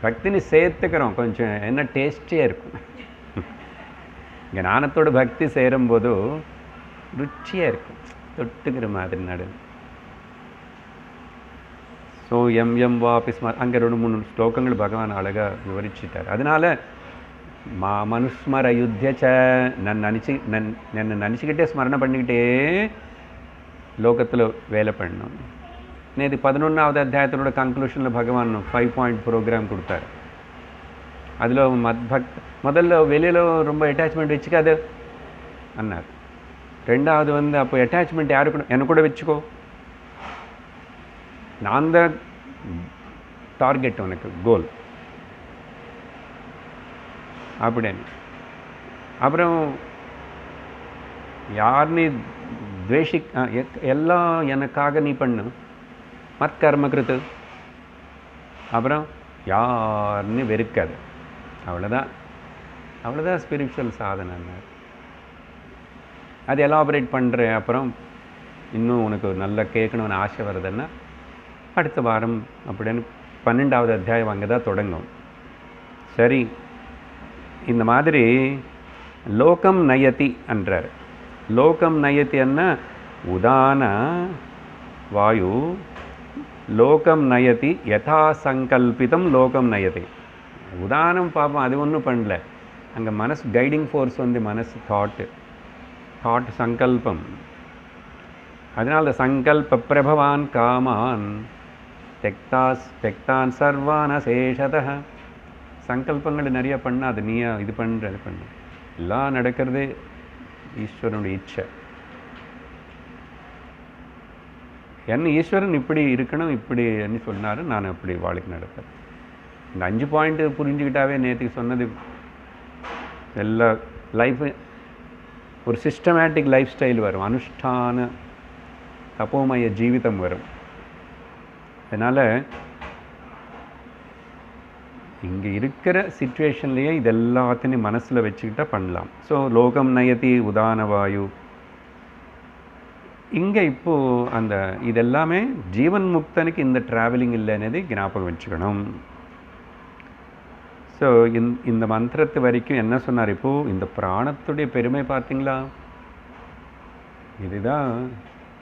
பக்தின்னு சேர்த்துக்கிறோம், கொஞ்சம் என்ன டேஸ்டியாக இருக்கும். ஞானத்தோட பக்தி சேரும்போது ருச்சியாக இருக்கும், தொட்டுக்கிற மாதிரி நடு. ஸோ எம் வாபி ஸ்மர், அங்கே 2-3 ஸ்லோகங்கள் பகவான் அழகாக விவரிச்சிட்டார். அதனால் மனுஸ்மர யுத்தியச்ச, என்னை நினச்சிக்கிட்டே ஸ்மரணை பண்ணிக்கிட்டே லோகத்தில் வேலை பண்ணணும். நேற்று 11வது அத்தியாயத்தினோட கன்க்ளூஷனில் பகவான் 5 பாயிண்ட் ப்ரோக்ராம் கொடுத்தார். அதில் முதல்ல வெளியில் ரொம்ப அட்டாச்மெண்ட் வச்சுக்காது அண்ணார். 2வது அப்போ அட்டாச்மெண்ட் யாரு கூட, என்ன கூட வச்சுக்கோ, நான் தான் டார்கெட், உனக்கு கோல் அப்படின்னு. அப்புறம் யாருன்னு எல்லாம் எனக்காக நீ பண்ணு, மத்கர்மகிருத்து. அப்புறம் யாருன்னு வெறுக்காது, அவ்வளோதான். அவ்வளோதான் ஸ்பிரிச்சுவல் சாதனை. அது எலாபரேட் பண்ணுறேன். அப்புறம் இன்னும் உனக்கு நல்லா கேட்கணும்னு ஆசை வருதுன்னா அடுத்த வாரம் அப்படின்னு 12வது அத்தியாயம் அங்கே தான் தொடங்கும். சரி, இந்த மாதிரி லோகம் நயதி என்றார். லோகம் நயதி என்ன? உதான வாயு லோகம் நயதி யதா சங்கல்பிதம் லோகம் நயதி. உதாரணம் பார்ப்போம், அது ஒன்றும் பண்ணல. அங்கே மனசு கைடிங் ஃபோர்ஸ் வந்து மனசு தாட் சங்கல்பம். அதனால் சங்கல்ப பிரபவான் காமான் தெக்தான் சர்வான் அசேஷத. சங்கல்பங்கள் நிறைய பண்ண அது நீயா இது பண்ணுற அது பண்ண எல்லாம் நடக்கிறது ஈஸ்வரனுடைய இச்சை. என்ன ஈஸ்வரன் இப்படி இருக்கணும் இப்படி என்ன சொன்னார், நான் அப்படி வாழ்க்கை நடப்பேன். இந்த 5 பாயிண்ட் புரிஞ்சுக்கிட்டாவே நேற்றுக்கு சொன்னது எல்லா லைஃப் ஒரு சிஸ்டமேட்டிக் லைஃப் ஸ்டைல் வரும், அனுஷ்டான தபோமய ஜீவிதம் வரும். அதனால் இங்கே இருக்கிற சிச்சுவேஷன்லேயே இது எல்லாத்தையும் மனசில் வச்சுக்கிட்டா பண்ணலாம். ஸோ லோகம் நயதி உதான வாயு. இங்கே இப்போது அந்த இதெல்லாமே ஜீவன் முக்தனுக்கு இந்த ட்ராவலிங் இல்லைன்னது ஞாபகம் வச்சுக்கணும். ஸோ இந்த மந்திரத்து வரைக்கும் என்ன சொன்னார்? இப்போது இந்த பிராணத்துடைய பெருமை பார்த்தீங்களா? இதுதான்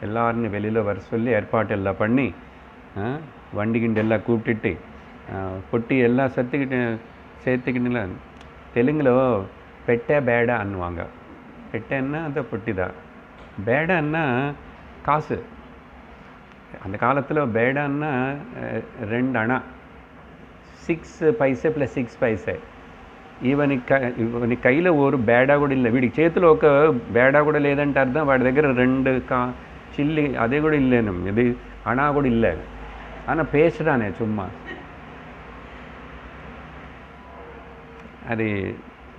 எல்லாரும் வெளியில் வர சொல்லி ஏற்பாடு எல்லாம் பண்ணி வண்டி கிண்டி எல்லாம் கூப்பிட்டுட்டு பொட்டி எல்லாம் சேர்த்துக்கிட்டுங்களா. தெலுங்குல பெட்டை பேடா அன்னுவாங்க. பெட்டைன்னா அந்த பொட்டி தான், பேடான்னா காசு. அந்த காலத்தில் பேடான்னா 2 அணா, 6 పైసే + 6 పైసే. ఇవని కైలో ఓరు బేడా కూడా ఇల్ల, వీడికి చేతిలో ఒక బేడా కూడా లేదంటే అర్థం వాడి దగ్గర 2 చిల్లి అదే కూడా ఇల్లేను, ఇది అణా కూడా ఇల్లే అన్న పేస్ట్రానే சும்மா அது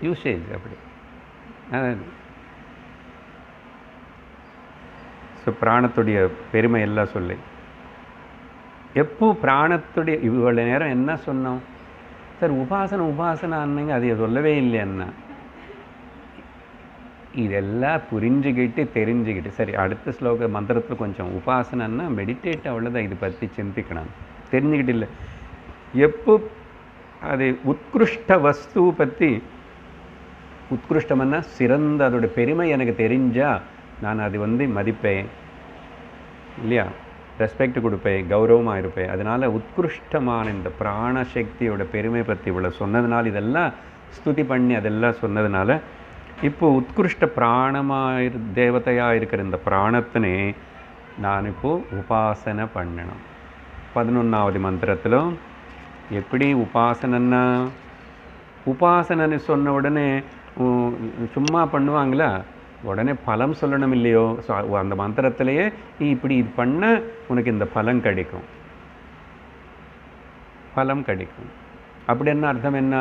யூசேஜ் அப்படி. ஸோ பிராணத்துடைய பெருமை எல்லாம் சொல்லி எப்போ பிராணத்துடைய இவ்வளோ நேரம் என்ன சொன்னோம் சார்? உபாசனை அன்னைங்க அதை சொல்லவே இல்லைன்னா இதெல்லாம் புரிஞ்சுக்கிட்டு தெரிஞ்சுக்கிட்டு சரி அடுத்த ஸ்லோக மந்திரத்தில் கொஞ்சம் உபாசனைன்னா மெடிடேட் அவ்வளோதான், இது பற்றி சிந்திக்கணும் தெரிஞ்சுக்கிட்டு இல்லை. எப்போ அது உத்கிருஷ்ட வஸ்து பற்றி, உத்கிருஷ்டம்னா சிறந்த அதோட பெருமை எனக்கு தெரிஞ்சால் நான் அது மதிப்பேன் இல்லையா, ரெஸ்பெக்ட் கொடுப்பேன், கௌரவமாக இருப்பேன். அதனால் உத்கிருஷ்டமான இந்த பிராணசக்தியோட பெருமை பற்றி இவ்வளோ சொன்னதுனால, இதெல்லாம் ஸ்துதி பண்ணி அதெல்லாம் சொன்னதுனால இப்போது உத்கிருஷ்ட பிராணமாக தேவதையாக இருக்கிற இந்த பிராணத்தினே நான் இப்போது உபாசனை பண்ணணும். 11வது மந்திரத்திலும் எப்படி உபாசனைன்னா, உபாசனைன்னு சொன்ன உடனே சும்மா பண்ணுவாங்களா, உடனே பலம் சொல்லணும் இல்லையோ. ஸோ அந்த மந்திரத்திலேயே நீ இப்படி இது பண்ண உனக்கு இந்த பலம் கிடைக்கும், பலம் கிடைக்கும். அப்படி என்ன அர்த்தம்? என்ன?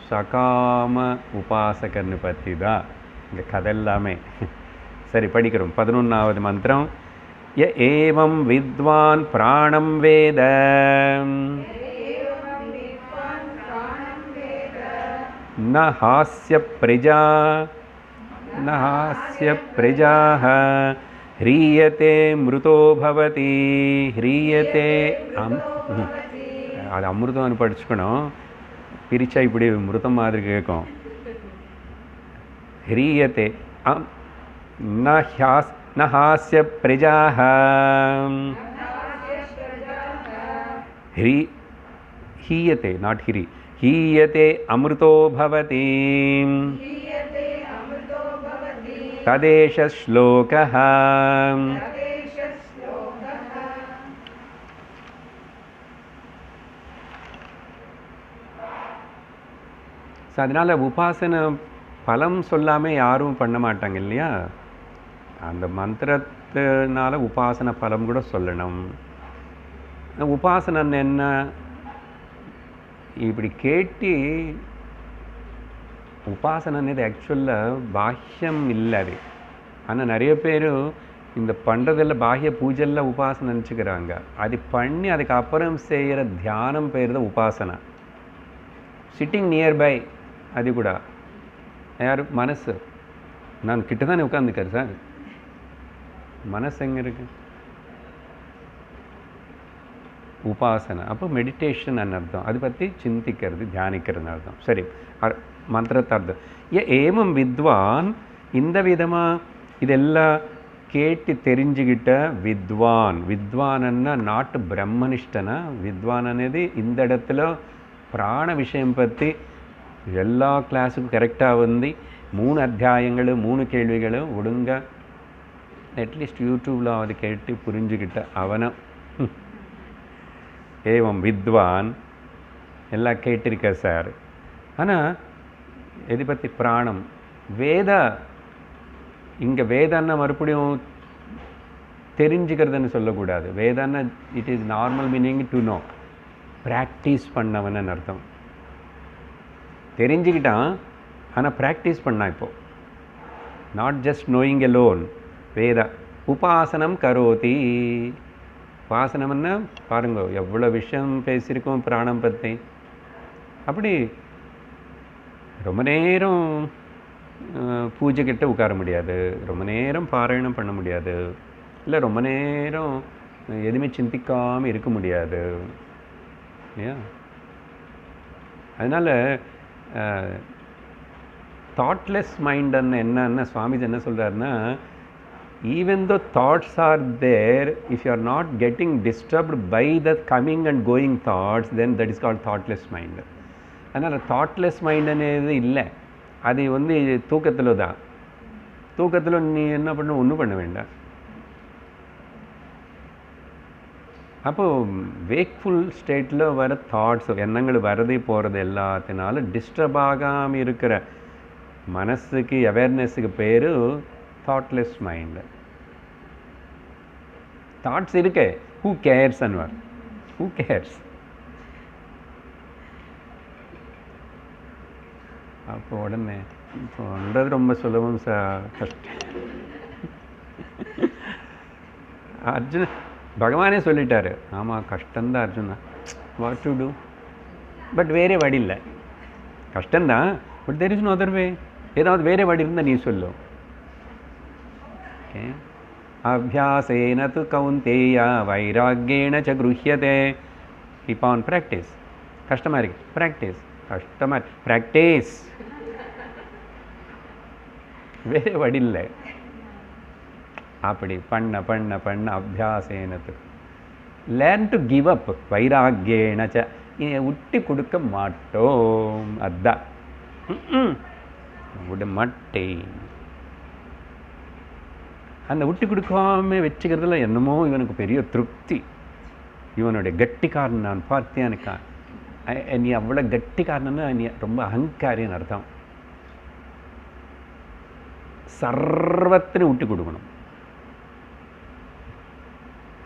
சகாம உபாசகர்னு பற்றி தான் இந்த கதை எல்லாமே. சரி படிக்கிறோம். 11வது மந்திரம். ய ஏவம் வித்வான் பிராணம் வேத ந ஹாஸ்ய பிரஜாஹ ஹ்ரியதே மிருதோ பவதி. ஹ்ரியதே அது அமிர்தம்னு படிச்சுக்கணும், பிரிச்சா இப்படி மிருதம் மாதிரி கேட்கும். ஹ்ரியதே ந ஹாஸ்ய பிரஜாஹ ஹீயதே நாட் ஹிரி, ஹீயதே அமிர்தோ பவதி ததேஷ ஸ்லோகः. அதனால் உபாசனை பலம் சொல்லாமல் யாரும் பண்ண மாட்டாங்க இல்லையா. அந்த மந்திரத்தினால உபாசனை பலம் கூட சொல்லணும். உபாசனை என்ன? இப்படி கேட்டு உபாசனை అనేది ஆக்சுவலாக பாஹ்யம் இல்லை அது. ஆனால் நிறைய பேர் இந்த பண்ணுறதெல்லாம் பாஹ்ய பூஜையில் உபாசனை நினச்சிக்கிறாங்க. அது பண்ணி அதுக்கப்புறம் செய்கிற தியானம் பேர் தான் உபாசனை. சிட்டிங் நியர்பை அது கூட யார்? மனசு. நான் கிட்ட தானே உட்காந்துக்காரு சார். மனசு எங்கே இருக்கு? உபாசனை. அப்போ மெடிடேஷன் அர்த்தம். அது பற்றி சிந்திக்கிறது, தியானிக்கிறது அர்த்தம். சரி, மந்திரத்தார்த்தம். ஏமம் வித்வான், இந்த விதமாக இதெல்லாம் கேட்டு தெரிஞ்சுக்கிட்ட வித்வான். வித்வான்னா நாட்டு பிரம்மனிஷ்டனா. வித்வான் అనేది இந்த இடத்துல பிராண விஷயம் பற்றி எல்லா கிளாஸுக்கும் கரெக்டாக வந்து 3 அத்தியாயங்கள் 3 கேள்விகள் ஒழுங்காக அட்லீஸ்ட் யூடியூப்பில் அது கேட்டு புரிஞ்சுக்கிட்ட அவனை ஏவம் வித்வான் எல்லாம் கேட்டிருக்க சார். ஆனால் எது பற்றி? பிராணம். வேத இங்கே வேதான்னா மறுபடியும் தெரிஞ்சுக்கிறதுன்னு சொல்லக்கூடாது. வேதான்னா it is normal meaning to know. Practice பண்ணவன்னு அர்த்தம். தெரிஞ்சுக்கிட்டான், ஆனால் ப்ராக்டிஸ் பண்ணான். இப்போது not just knowing alone. வேத உபாசனம் கரோதி. உபாசனம்னா பாருங்க, எவ்வளோ விஷயம் பேசியிருக்கோம் பிராணம் பற்றி. அப்படி ரொம்ப நேரம் பூஜைக்கிட்ட உட்கார முடியாது, ரொம்ப நேரம் பாராயணம் பண்ண முடியாது, இல்லை ரொம்ப நேரம் எதுவுமே சிந்திக்காமல் இருக்க முடியாது. ஏன்? அதனால் தாட்லெஸ் மைண்டுன்னு என்னன்னா சுவாமிஜி என்ன சொல்கிறாருன்னா, even though thoughts are there, if you are not getting disturbed by the coming and going thoughts, then that is called thoughtless mind. அதனால் தாட்லெஸ் மைண்டுன்னு இல்லை. அது வந்து தூக்கத்தில் தான். தூக்கத்தில் நீ என்ன பண்ண? ஒன்றும் பண்ண வேண்டாம். அப்போது வேக்ஃபுல் ஸ்டேட்டில் வர தாட்ஸ், எண்ணங்கள் வரதே போகிறது எல்லாத்தினாலும் டிஸ்டர்ப் ஆகாமல் இருக்கிற மனசுக்கு, அவேர்னஸுக்கு பேர் தாட்லெஸ் மைண்டு. தாட்ஸ் இருக்கு, who CARES Anwar, who CARES? அப்போ உடனே சொல்கிறது ரொம்ப சுலபம் சார், கஷ்டம். அர்ஜுன பகவானே சொல்லிட்டாரு, ஆமாம் கஷ்டம்தான் Arjuna, what to do, but வேறே வழி இல்லை. கஷ்டம்தான், but there is no other way. ஏதாவது வேறே வழி இருந்தால் நீ சொல்லு. ஓகே. அபியாசேன து கௌந்தேய வைராக்யேன ச குருஹ்யதே. Keep on practice. கஷ்டமாக இருக்கு, ப்ராக்டிஸ். கஷ்டமாக ப்ராக்டிஸ், வேறு வழி இல்லை. அப்படி பண்ண பண்ண பண்ண அபியாசேனத்து லேர்ன் டு கிவ் அப். வைராக்யேன ச, விட்டு கொடுக்க மாட்டோம். அதுதான் விட மாட்டேன். அந்த விட்டு கொடுக்காம வச்சுக்கிறதுல என்னமோ இவனுக்கு பெரிய திருப்தி. இவனுடைய கட்டிக்காரன் நான் பார்த்தேனுக்கா. நீ அவ்வளோ கட்டிக்காரன்னா நீ ரொம்ப அகங்காரின்னு அர்த்தம். சர்வத்திനും விட்டு கொடுக்கணும்.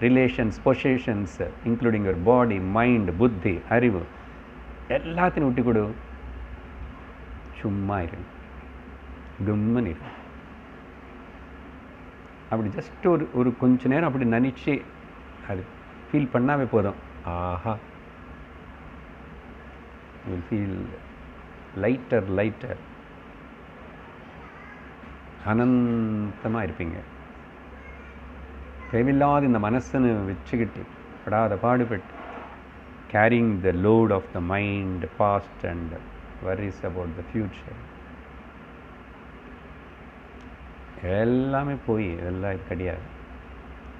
Relations, positions, including your body, mind, புத்தி, அறிவு, எல்லாத்தையும் விட்டு கொடு. சும்மா இரு, கும்மன் இரு. அப்படி ஜஸ்ட் ஒரு கொஞ்ச நேரம் அப்படி நினச்சி அது ஃபீல் பண்ணாவே போதும். ஆஹா, வில் ஃபீல் லைட்டர் லைட்டர். அனந்தமாக இருப்பீங்க. தேவையில்லாத இந்த மனசனை வச்சுக்கிட்டு படாத பாடுபட்டு carrying the load of the mind, past and worries about the future, எல்லாமே போய் இதெல்லாம் இது கிடையாது.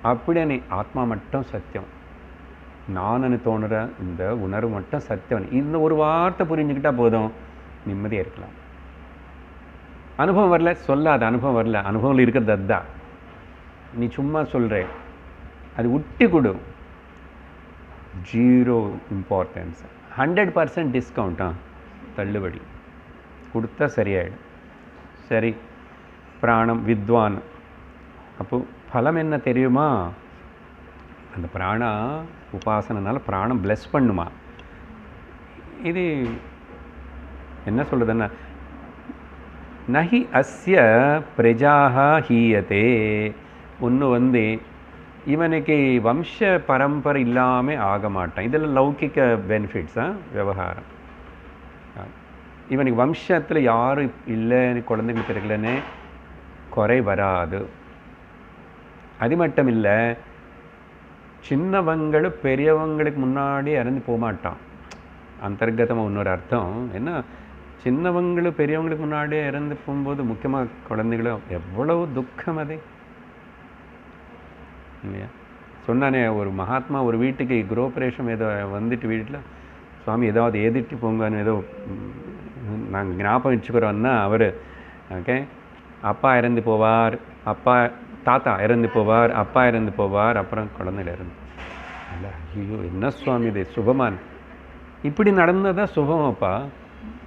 அப்படியே நீ ஆத்மா மட்டும் சத்தியம், நானு தோணுற இந்த உணர்வு மட்டும் சத்தியம். இந்த ஒரு வார்த்தை புரிஞ்சுக்கிட்டா போதும், நிம்மதியாக இருக்கலாம். அனுபவம் வரல சொல்லாத, அனுபவம் வரல, அனுபவம் இருக்கிறது அதுதான். நீ சும்மா சொல்கிற, அது விட்டு கொடு. 0 இம்பார்ட்டன்ஸ், 100% டிஸ்கவுண்ட்டா, தள்ளுபடி கொடுத்தா சரியாயிடும். சரி, பிராணம் வித்வான். அப்போது பலம் என்ன தெரியுமா? அந்த பிராணா உபாசனால பிராணம் பிளஸ் பண்ணுமா. இது என்ன சொல்கிறதுன்னா, நஹி அஸ்ய பிரஜாஹ ஹீயதே. ஒன்று வந்து இவனுக்கு வம்ச பரம்பரை இல்லாமல் ஆக மாட்டான். இதெல்லாம் லௌகிக்க பெனிஃபிட்ஸா, விவகாரம். இவனுக்கு வம்சத்தில் யாரும் இல்லைன்னு குழந்தைகள் பிறகுலன்னு குறை வராது. அது மட்டும் இல்லை, சின்னவங்களும் பெரியவங்களுக்கு முன்னாடி இறந்து போகமாட்டான். அந்தர்கதமாக இன்னொரு அர்த்தம் என்ன, சின்னவங்களும் பெரியவங்களுக்கு முன்னாடியே இறந்து போகும்போது முக்கியமாக குழந்தைகளும் எவ்வளவு துக்கம் அது இல்லையா. சொன்னானே ஒரு மகாத்மா ஒரு வீட்டுக்கு குரோபரேஷன் ஏதோ வந்துட்டு வீட்டில் சுவாமி ஏதாவது ஏதிட்டு போங்கன்னு ஏதோ நாங்கள் ஞாபகம் வச்சுக்கிறோன்னா அவர் ஓகே அப்பா இறந்து போவார், தாத்தா இறந்து போவார், அப்பா இறந்து போவார், அப்புறம் குழந்தைகள் இறந்து. அல்ல ஐயோ என்ன சுவாமி இது சுபமான, இப்படி நடந்ததான் சுபமாப்பா.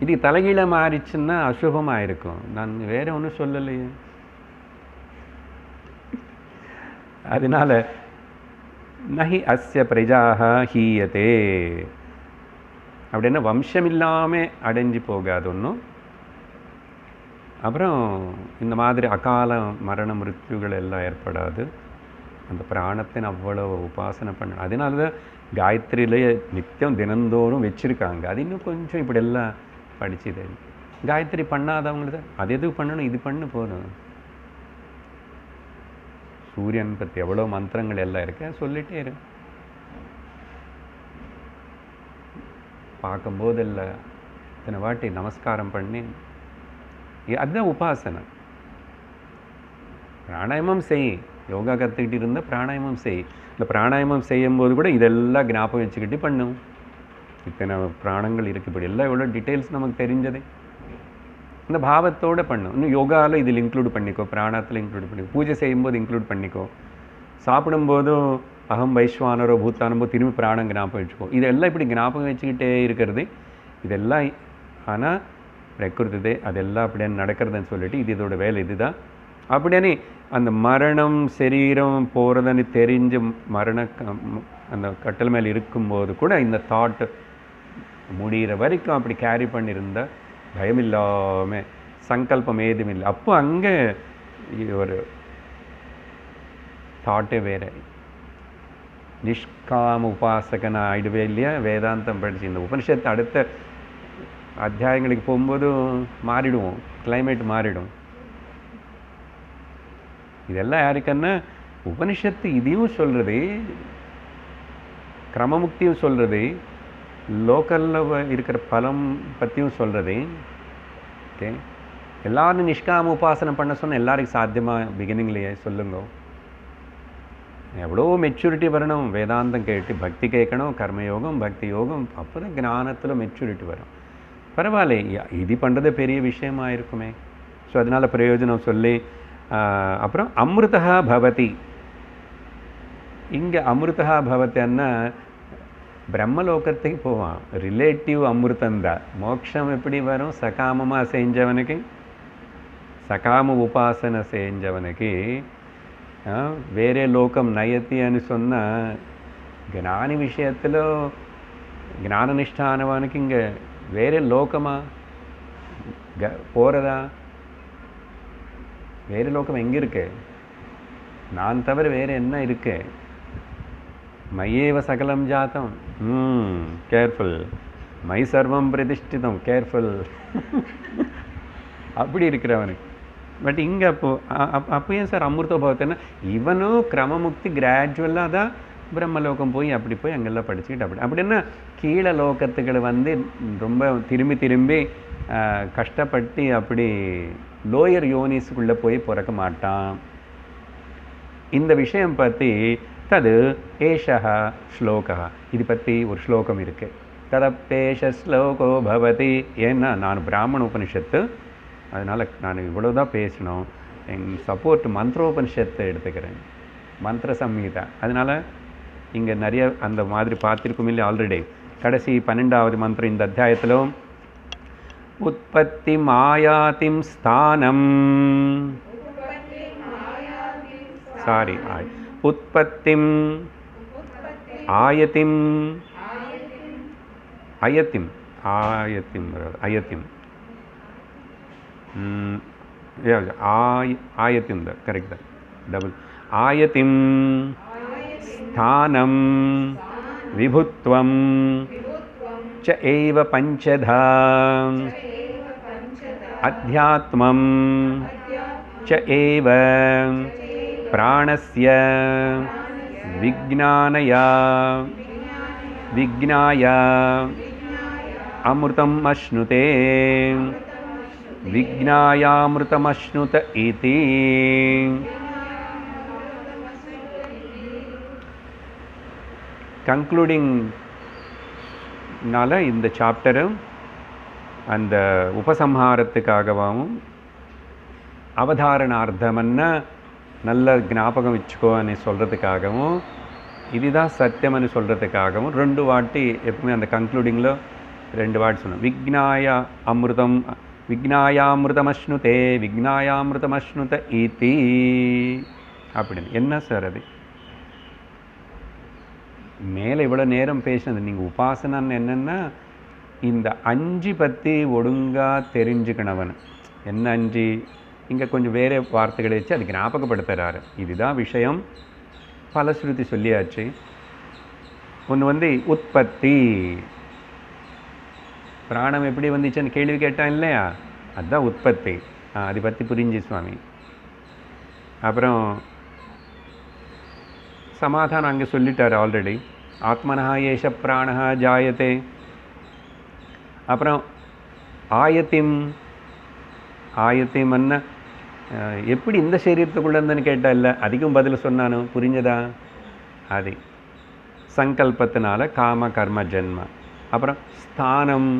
இது தலைகீழ மாறிச்சுன்னா அசுபமாக இருக்கும். நான் வேற ஒன்றும் சொல்லலையே. அதனால நஹி அஸ்ய பிரஜாக ஹீயத்தே அப்படின்னா வம்சம் இல்லாமல் அடைஞ்சு போகாது ஒன்றும். அப்புறம் இந்த மாதிரி அகால மரண மிருத்யுகள் எல்லாம் ஏற்படாது. அந்த பிராணத்தை அவ்வளோ உபாசனை பண்ண, அதனால தான் காயத்ரியிலேயே நித்தியம் தினந்தோறும் வச்சுருக்காங்க. அது இன்னும் கொஞ்சம் இப்படி எல்லாம் படிச்சுது. காயத்ரி பண்ணாதவங்களுக்கு அது எதுவும் பண்ணணும், இது பண்ணு போதும். சூரியன் பற்றி எவ்வளோ மந்திரங்கள் எல்லாம் இருக்கு, சொல்லிட்டே இரு. பார்க்கும்போது இல்லை இத்தனை வாட்டி நமஸ்காரம் பண்ணி, அதுதான் உபாசனை. பிராணாயாமம் செய், யோகா கற்றுக்கிட்டு இருந்தால் பிராணாயாமம் செய். இந்த பிராணாயாமம் செய்யும்போது கூட இதெல்லாம் ஞாபகம் வச்சுக்கிட்டு பண்ணும். இத்தனை பிராணங்கள் இருக்குது, இப்படி எல்லாம் எவ்வளோ டீட்டெயில்ஸ் நமக்கு தெரிஞ்சது. இந்த பாவத்தோடு பண்ணும். இன்னும் யோகாவில் இதில் இன்க்ளூட் பண்ணிக்கோ, பிராணத்தில் இன்க்ளூட் பண்ணிக்கோ, பூஜை செய்யும்போது இன்க்ளூட் பண்ணிக்கோ, சாப்பிடும்போதும் அகம் வைஸ்வானரோ பூத்தானமோ திரும்பி பிராணம் ஞாபகம் வச்சுக்கோ. இதெல்லாம் இப்படி ஞாபகம் வச்சுக்கிட்டே இருக்கிறது இதெல்லாம். ஆனால் பிரகிருதி அதெல்லாம் அப்படியே நடக்கிறதுன்னு சொல்லிட்டு இது இதோட வேலை இதுதான். அப்படியே அந்த மரணம் சரீரம் போகிறதுன்னு தெரிஞ்சு அந்த கட்டல் மேலே இருக்கும்போது கூட இந்த தாட் முடிகிற வரைக்கும் அப்படி கேரி பண்ணியிருந்த பயம் இல்லாமல் சங்கல்பம் ஏதும் இல்லை. அப்போ அங்கே ஒரு தாட்டே வேறு, நிஷ்காம உபாசகனா ஆயிடுவே இல்லையா. வேதாந்தம் படிச்சு இந்த உபனிஷத்து அடுத்த அத்தியாயங்களுக்கு போகும்போது மாறிடுவோம், கிளைமேட் மாறிடும். இதெல்லாம் யாருக்குன்னா உபனிஷத்து இதையும் சொல்கிறது, கிரமமுக்தியும் சொல்கிறது, லோக்கலில் இருக்கிற பலம் பற்றியும் சொல்கிறது. ஓகே, எல்லாரும் நிஷ்காம உபாசனை பண்ண சொன்னால் எல்லாருக்கும் சாத்தியமாக பிகினிங்லேயே சொல்லுங்க. எவ்வளோ மெச்சூரிட்டி வரணும், வேதாந்தம் கேட்டு பக்தி கேட்கணும், கர்மயோகம் பக்தி யோகம், அப்போ தான் ஞானத்தில் மெச்சூரிட்டி வரும். பரவாயில்ல, இது பண்ணுறது பெரிய விஷயமா இருக்குமே. ஸோ அதனால் பிரயோஜனம் சொல்லி அப்புறம் அமிர்தா பவதி. இங்கே அமிர்தா பவத்தின்னா பிரம்மலோகத்துக்கு போவான், ரிலேட்டிவ் அமிர்தந்தான். மோட்சம் எப்படி வரும், சகாமமாக செஞ்சவனுக்கு, சகாம உபாசனை செஞ்சவனுக்கு வேறே லோகம் நயத்தின்னு சொன்னால், ஞானி விஷயத்தில் ஞானனிஷ்டானவனுக்கு இங்கே வேறே லோகமா போகிறதா? வேறு லோகம் எங்கே இருக்கு? நான் தவிர வேறு என்ன இருக்கு? மையேவ சகலம் ஜாத்தம், கேர்ஃபுல், மை சர்வம் பிரதிஷ்டிதம், கேர்ஃபுல். அப்படி இருக்கிறவனுக்கு. பட் இங்கே அப்போ ஏன் சார் அமிர்த பவத்தைன்னா, இவனும் கிரமமுக்தி கிராஜுவலாக தான் பிரம்மலோகம் போய் அப்படி போய் அங்கெல்லாம் படிச்சுக்கிட்டு அப்படின்னா கீழே லோகத்துக்களை ரொம்ப திரும்பி கஷ்டப்பட்டு அப்படி லோயர் யோனிஸுக்குள்ளே போய் பிறக்க மாட்டான். இந்த விஷயம் பற்றி தது ஏஷா ஸ்லோகா, இது பற்றி ஒரு ஸ்லோகம் இருக்குது. ததப்பேஷ ஸ்லோகோ பவதி. ஏன்னா நான் பிராமண உபனிஷத்து, அதனால் நான் இவ்வளோதான் பேசணும். எங்கள் சப்போர்ட் மந்திரோபனிஷத்தை எடுத்துக்கிறேன், மந்திர சம்ஹிதா. அதனால் இங்கே நிறைய அந்த மாதிரி பார்த்துருக்கும் இல்லை ஆல்ரெடி. கடைசி 12வது மந்திரம் இந்த அத்தியாயத்திலும் உற்பத்தி மாயாதிம் ஸ்தானம், சாரி உற்பத்திம் ஆயத்திம் அயத்திம் ஆயத்திம் அயத்திம் ஆயத்திம் தான் கரெக்ட் தான், டபுள் ஆயத்திம் ஸ்தானம் விபுத்வம் ச ஏவ பஞ்சதா अध्यात्मं च एव प्राणस्य विज्ञाय अमृतम् अश्नुते विज्ञायामृतमश्नुत इति. கன்க்ளூடிங் நால இந்த சாப்டரும் அந்த உபசம்ஹாரத்துக்காகவும் அவதாரணார்த்தம்னா நல்ல ஞாபகம் வச்சுக்கோ சொல்கிறதுக்காகவும் இதுதான் சத்தியம்னு சொல்கிறதுக்காகவும் 2 வாட்டி எப்பவுமே அந்த கன்க்ளூடிங்கில் 2 வாட்டி சொன்னோம். விக்னாயாமிருதமஸ்னுதே விக்னாயாமிருதமஸ்னுத ஈதி அப்படின்னு. என்ன சார் அது மேலே இவ்வளோ நேரம் பேசினது நீங்கள் உபாசனான்னு என்னென்னா இந்த 5 பற்றி ஒழுங்காக தெரிஞ்சுக்கணவன். என்ன 5 இங்கே கொஞ்சம் வேறு வார்த்தைகளை வச்சு அதுக்கு ஞாபகப்படுத்துகிறாரு. இதுதான் விஷயம். பலஸ்ருதி சொல்லியாச்சு. ஒன்று உற்பத்தி, பிராணம் எப்படி வந்துச்சுன்னு கேள்வி கேட்டான் இல்லையா, அதுதான் உற்பத்தி. அதை பற்றி புரிஞ்சு சுவாமி. அப்புறம் சமாதானம் அங்கே சொல்லிட்டார் ஆல்ரெடி. ஆத்மனா ஏஷ பிராணா ஜாயத்தே. அப்புறம் ஆயத்திம்னா எப்படி இந்த சரீரத்துக்குள்ளே இருந்துன்னு கேட்டால் இல்லை, அதுக்கும் பதில் சொன்னானு புரிஞ்சதா. அது சங்கல்பத்தினால காம கர்ம ஜென்ம. அப்புறம் ஸ்தானம்,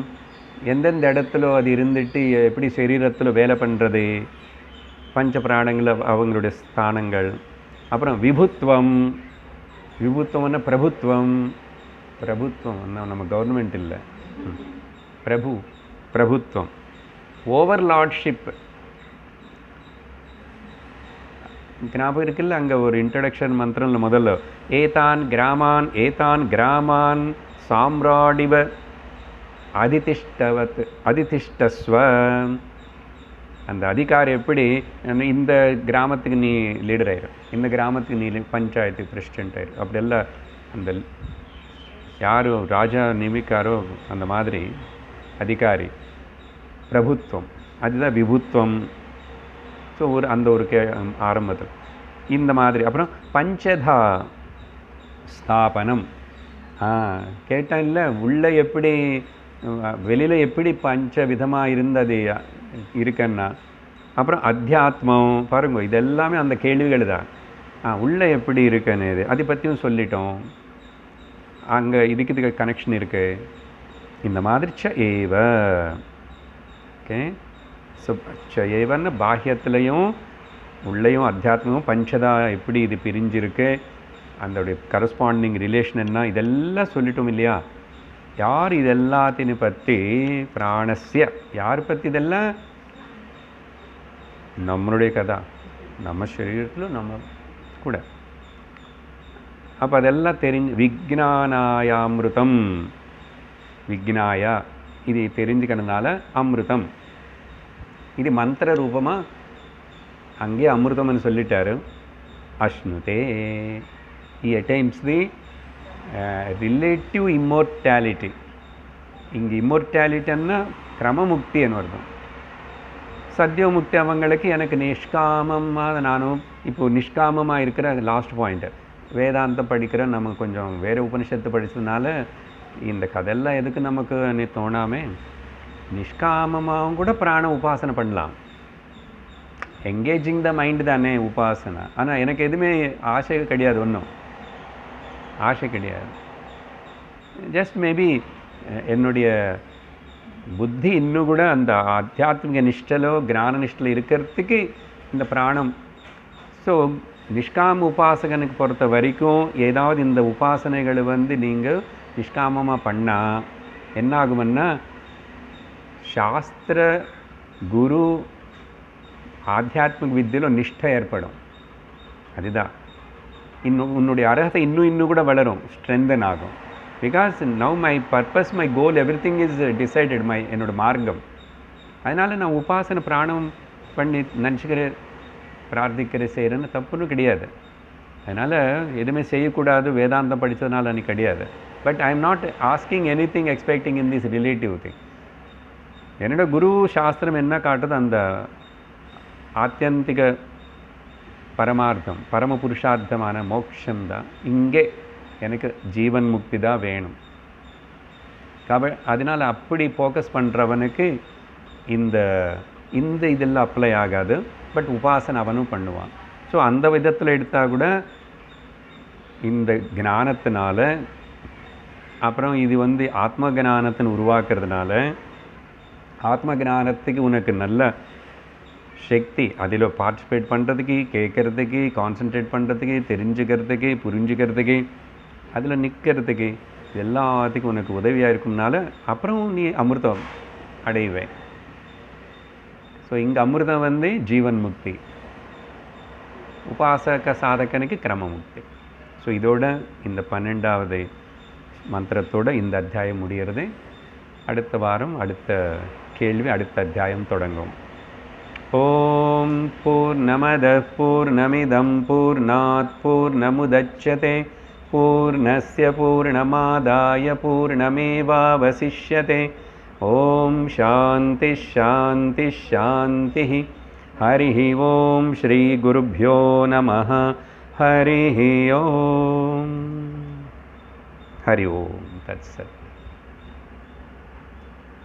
எந்தெந்த இடத்துல அது இருந்துட்டு எப்படி சரீரத்தில் வேலை பண்ணுறது, பஞ்ச பிராணங்கள் அவங்களுடைய ஸ்தானங்கள். அப்புறம் விபுத்துவம்னா பிரபுத்துவம் நம்ம கவர்மெண்ட் இல்லை, பிரபுத்துவம், ஓவர்லார்ட்ஷிப். ஞாபகம் இருக்குல்ல, அங்கே ஒரு இன்ட்ரடக்ஷன் மந்திரம்ல முதல்ல ஏதான் கிராமான் சாம்ராடிவ அதிதிஷ்டஸ்வ. அந்த அதிகாரம் எப்படி இந்த கிராமத்துக்கு நீ லீடர் ஆயிரும், இந்த கிராமத்துக்கு நீ பஞ்சாயத்து பிரசிடென்ட் ஆயிரும், அப்படியெல்லாம் அந்த யாரோ ராஜா நிமிக்காரோ அந்த மாதிரி அதிகாரி. பிரபுத்துவம் அதுதான் விபுத்துவம். ஸோ அந்த ஒரு ஆரம்பத்தில் இந்த மாதிரி. அப்புறம் பஞ்சதா ஸ்தாபனம். கேட்டான் இல்லை, உள்ள எப்படி வெளியில் எப்படி பஞ்ச விதமாக இருந்தது இருக்குன்னா. அப்புறம் அத்தியாத்மம் பாருங்க, இதெல்லாமே அந்த கேள்விகள் தான். உள்ள எப்படி இருக்குன்னு அதை பற்றியும் சொல்லிட்டோம். அங்கே இதுக்கு கனெக்ஷன் இருக்குது. இந்த மாதிரி ச ஏவ. ஓகே, ஸோ ச ஏவன்னு பாஹ்யத்துலேயும் உள்ளேயும் அத்தியாத்மமும் பஞ்சதா எப்படி இது பிரிஞ்சிருக்கு, அதோடைய கரஸ்பாண்டிங் ரிலேஷன் என்ன, இதெல்லாம் சொல்லிட்டோம் இல்லையா. யார் இதெல்லாத்தினை பற்றி, பிராணஸ்ய யார் பற்றி, இதெல்லாம் நம்மளுடைய கதா, நம்ம சரீரத்தில் நம்ம கூட. அப்போ அதெல்லாம் தெரிஞ்சு விஜ்ஞானாயாமிருதம், விஜ்ஞாயா இது தெரிஞ்சுக்கிறதுனால அமிர்தம். இது மந்திர ரூபமாக அங்கே அமிர்தம்னு சொல்லிட்டாரு. அஷ்ணுதே, he attains the relative immortality. இங்கே இம்மோர்டாலிட்டின்னா கிரமமுக்தின்னு வருதும். சத்யோமுக்தி அவங்களுக்கு எனக்கு நிஷ்காமமாக, நானும் இப்போது நிஷ்காமமாக இருக்கிற லாஸ்ட் பாயிண்ட்டு வேதாந்தம் படிக்கிற நம்ம கொஞ்சம் வேறு உபனிஷத்து படித்ததுனால இந்த கதையெல்லாம் எதுக்கு நமக்கு நீ தோணாமே, நிஷ்காமமாகவும் கூட பிராண உபாசனை பண்ணலாம். எங்கேஜிங் த மைண்டு தானே உபாசனை. ஆனால் எனக்கு எதுவுமே ஆசை கிடையாது, ஒன்றும் ஆசை கிடையாது. ஜஸ்ட் மேபி என்னுடைய புத்தி இன்னும் கூட அந்த ஆத்தியாத்மிக நிஷ்டலோ ஞான நிஷ்டலோ இருக்கிறதுக்கு இந்த பிராணம். ஸோ நிஷ்காம உபாசகனுக்கு பொறுத்த வரைக்கும் ஏதாவது இந்த உபாசனைகளை நீங்கள் நிஷ்காமமாக பண்ணால் என்ன ஆகும்னா, சாஸ்திர குரு ஆத்தியாத்மிக வித்தியில் நிஷ்டை ஏற்படும். அதுதான் உன்னுடைய அர்ஹத்தை இன்னும் கூட வளரும், ஸ்ட்ரென்தன் ஆகும். Because now my purpose, my goal, every thing is decided, என்னோட மார்க்கம். அதனால் நான் உபாசனை பிராணம் பண்ணி நினச்சிக்கிற பிரார்த்திக்கிற செய்கிறேன்னு தப்புன்னு கிடையாது. அதனால் எதுவுமே செய்யக்கூடாது வேதாந்தம் படித்ததுனால அன்றைக்கி கிடையாது. But I am not asking any thing expecting in this relative thing. என்னோட குரு சாஸ்திரம் என்ன காட்டுது, அந்த ஆத்தியந்திக பரமார்த்தம் பரம புருஷார்த்தமான மோட்சம்தான், இங்கே எனக்கு ஜீவன் முக்தி தான் வேணும். அதனால் அப்படி ஃபோக்கஸ் பண்ணுறவனுக்கு இந்த இந்த இதெல்லாம் அப்ளை ஆகாது. பட் உபாசனை அவனும் பண்ணுவான். ஸோ அந்த விதத்தில் எடுத்தால் கூட இந்த ஞானத்தினால, அப்புறம் இது ஆத்ம ஞானத்தின் உருவாக்குறதுனால, ஆத்ம ஞானத்துக்கு உனக்கு நல்ல சக்தி, அதில் பார்ட்டிசிபேட் பண்ணுறதுக்கு, கேட்குறதுக்கு, கான்சன்ட்ரேட் பண்ணுறதுக்கு, தெரிஞ்சுக்கிறதுக்கு, புரிஞ்சுக்கிறதுக்கு, அதில் நிற்கிறதுக்கு, எல்லாத்துக்கும் உனக்கு உதவியாக இருக்கும்னால அப்புறம் நீ அமிர்தம் அடைவேன். ஸோ இங்கே அமிர்தம் ஜீவன் முக்தி, உபாசக சாதகனுக்கு கிரம முக்தி. ஸோ இதோட இந்த 12வது மந்திரத்தோட இந்த அத்தியாயம் முடிகிறது. அடுத்த வாரம் அடுத்த கேள்வி, அடுத்த அத்தியாயம் தொடங்கும். ஓம் பூர்ணமத பூர்ணமிதம் பூர்ணாத் பூர்ணமுதச்யதே பூர்ணஸ்ய பூர்ணமாதாய பூர்ணமேவாவசிஷ்யதே. ஓம் சாந்தி ஷாந்தி ஷாந்தி. हरिः ओम श्री गुरुभ्यो नमः. हरिः ओम. हरि ओम तत्सत्.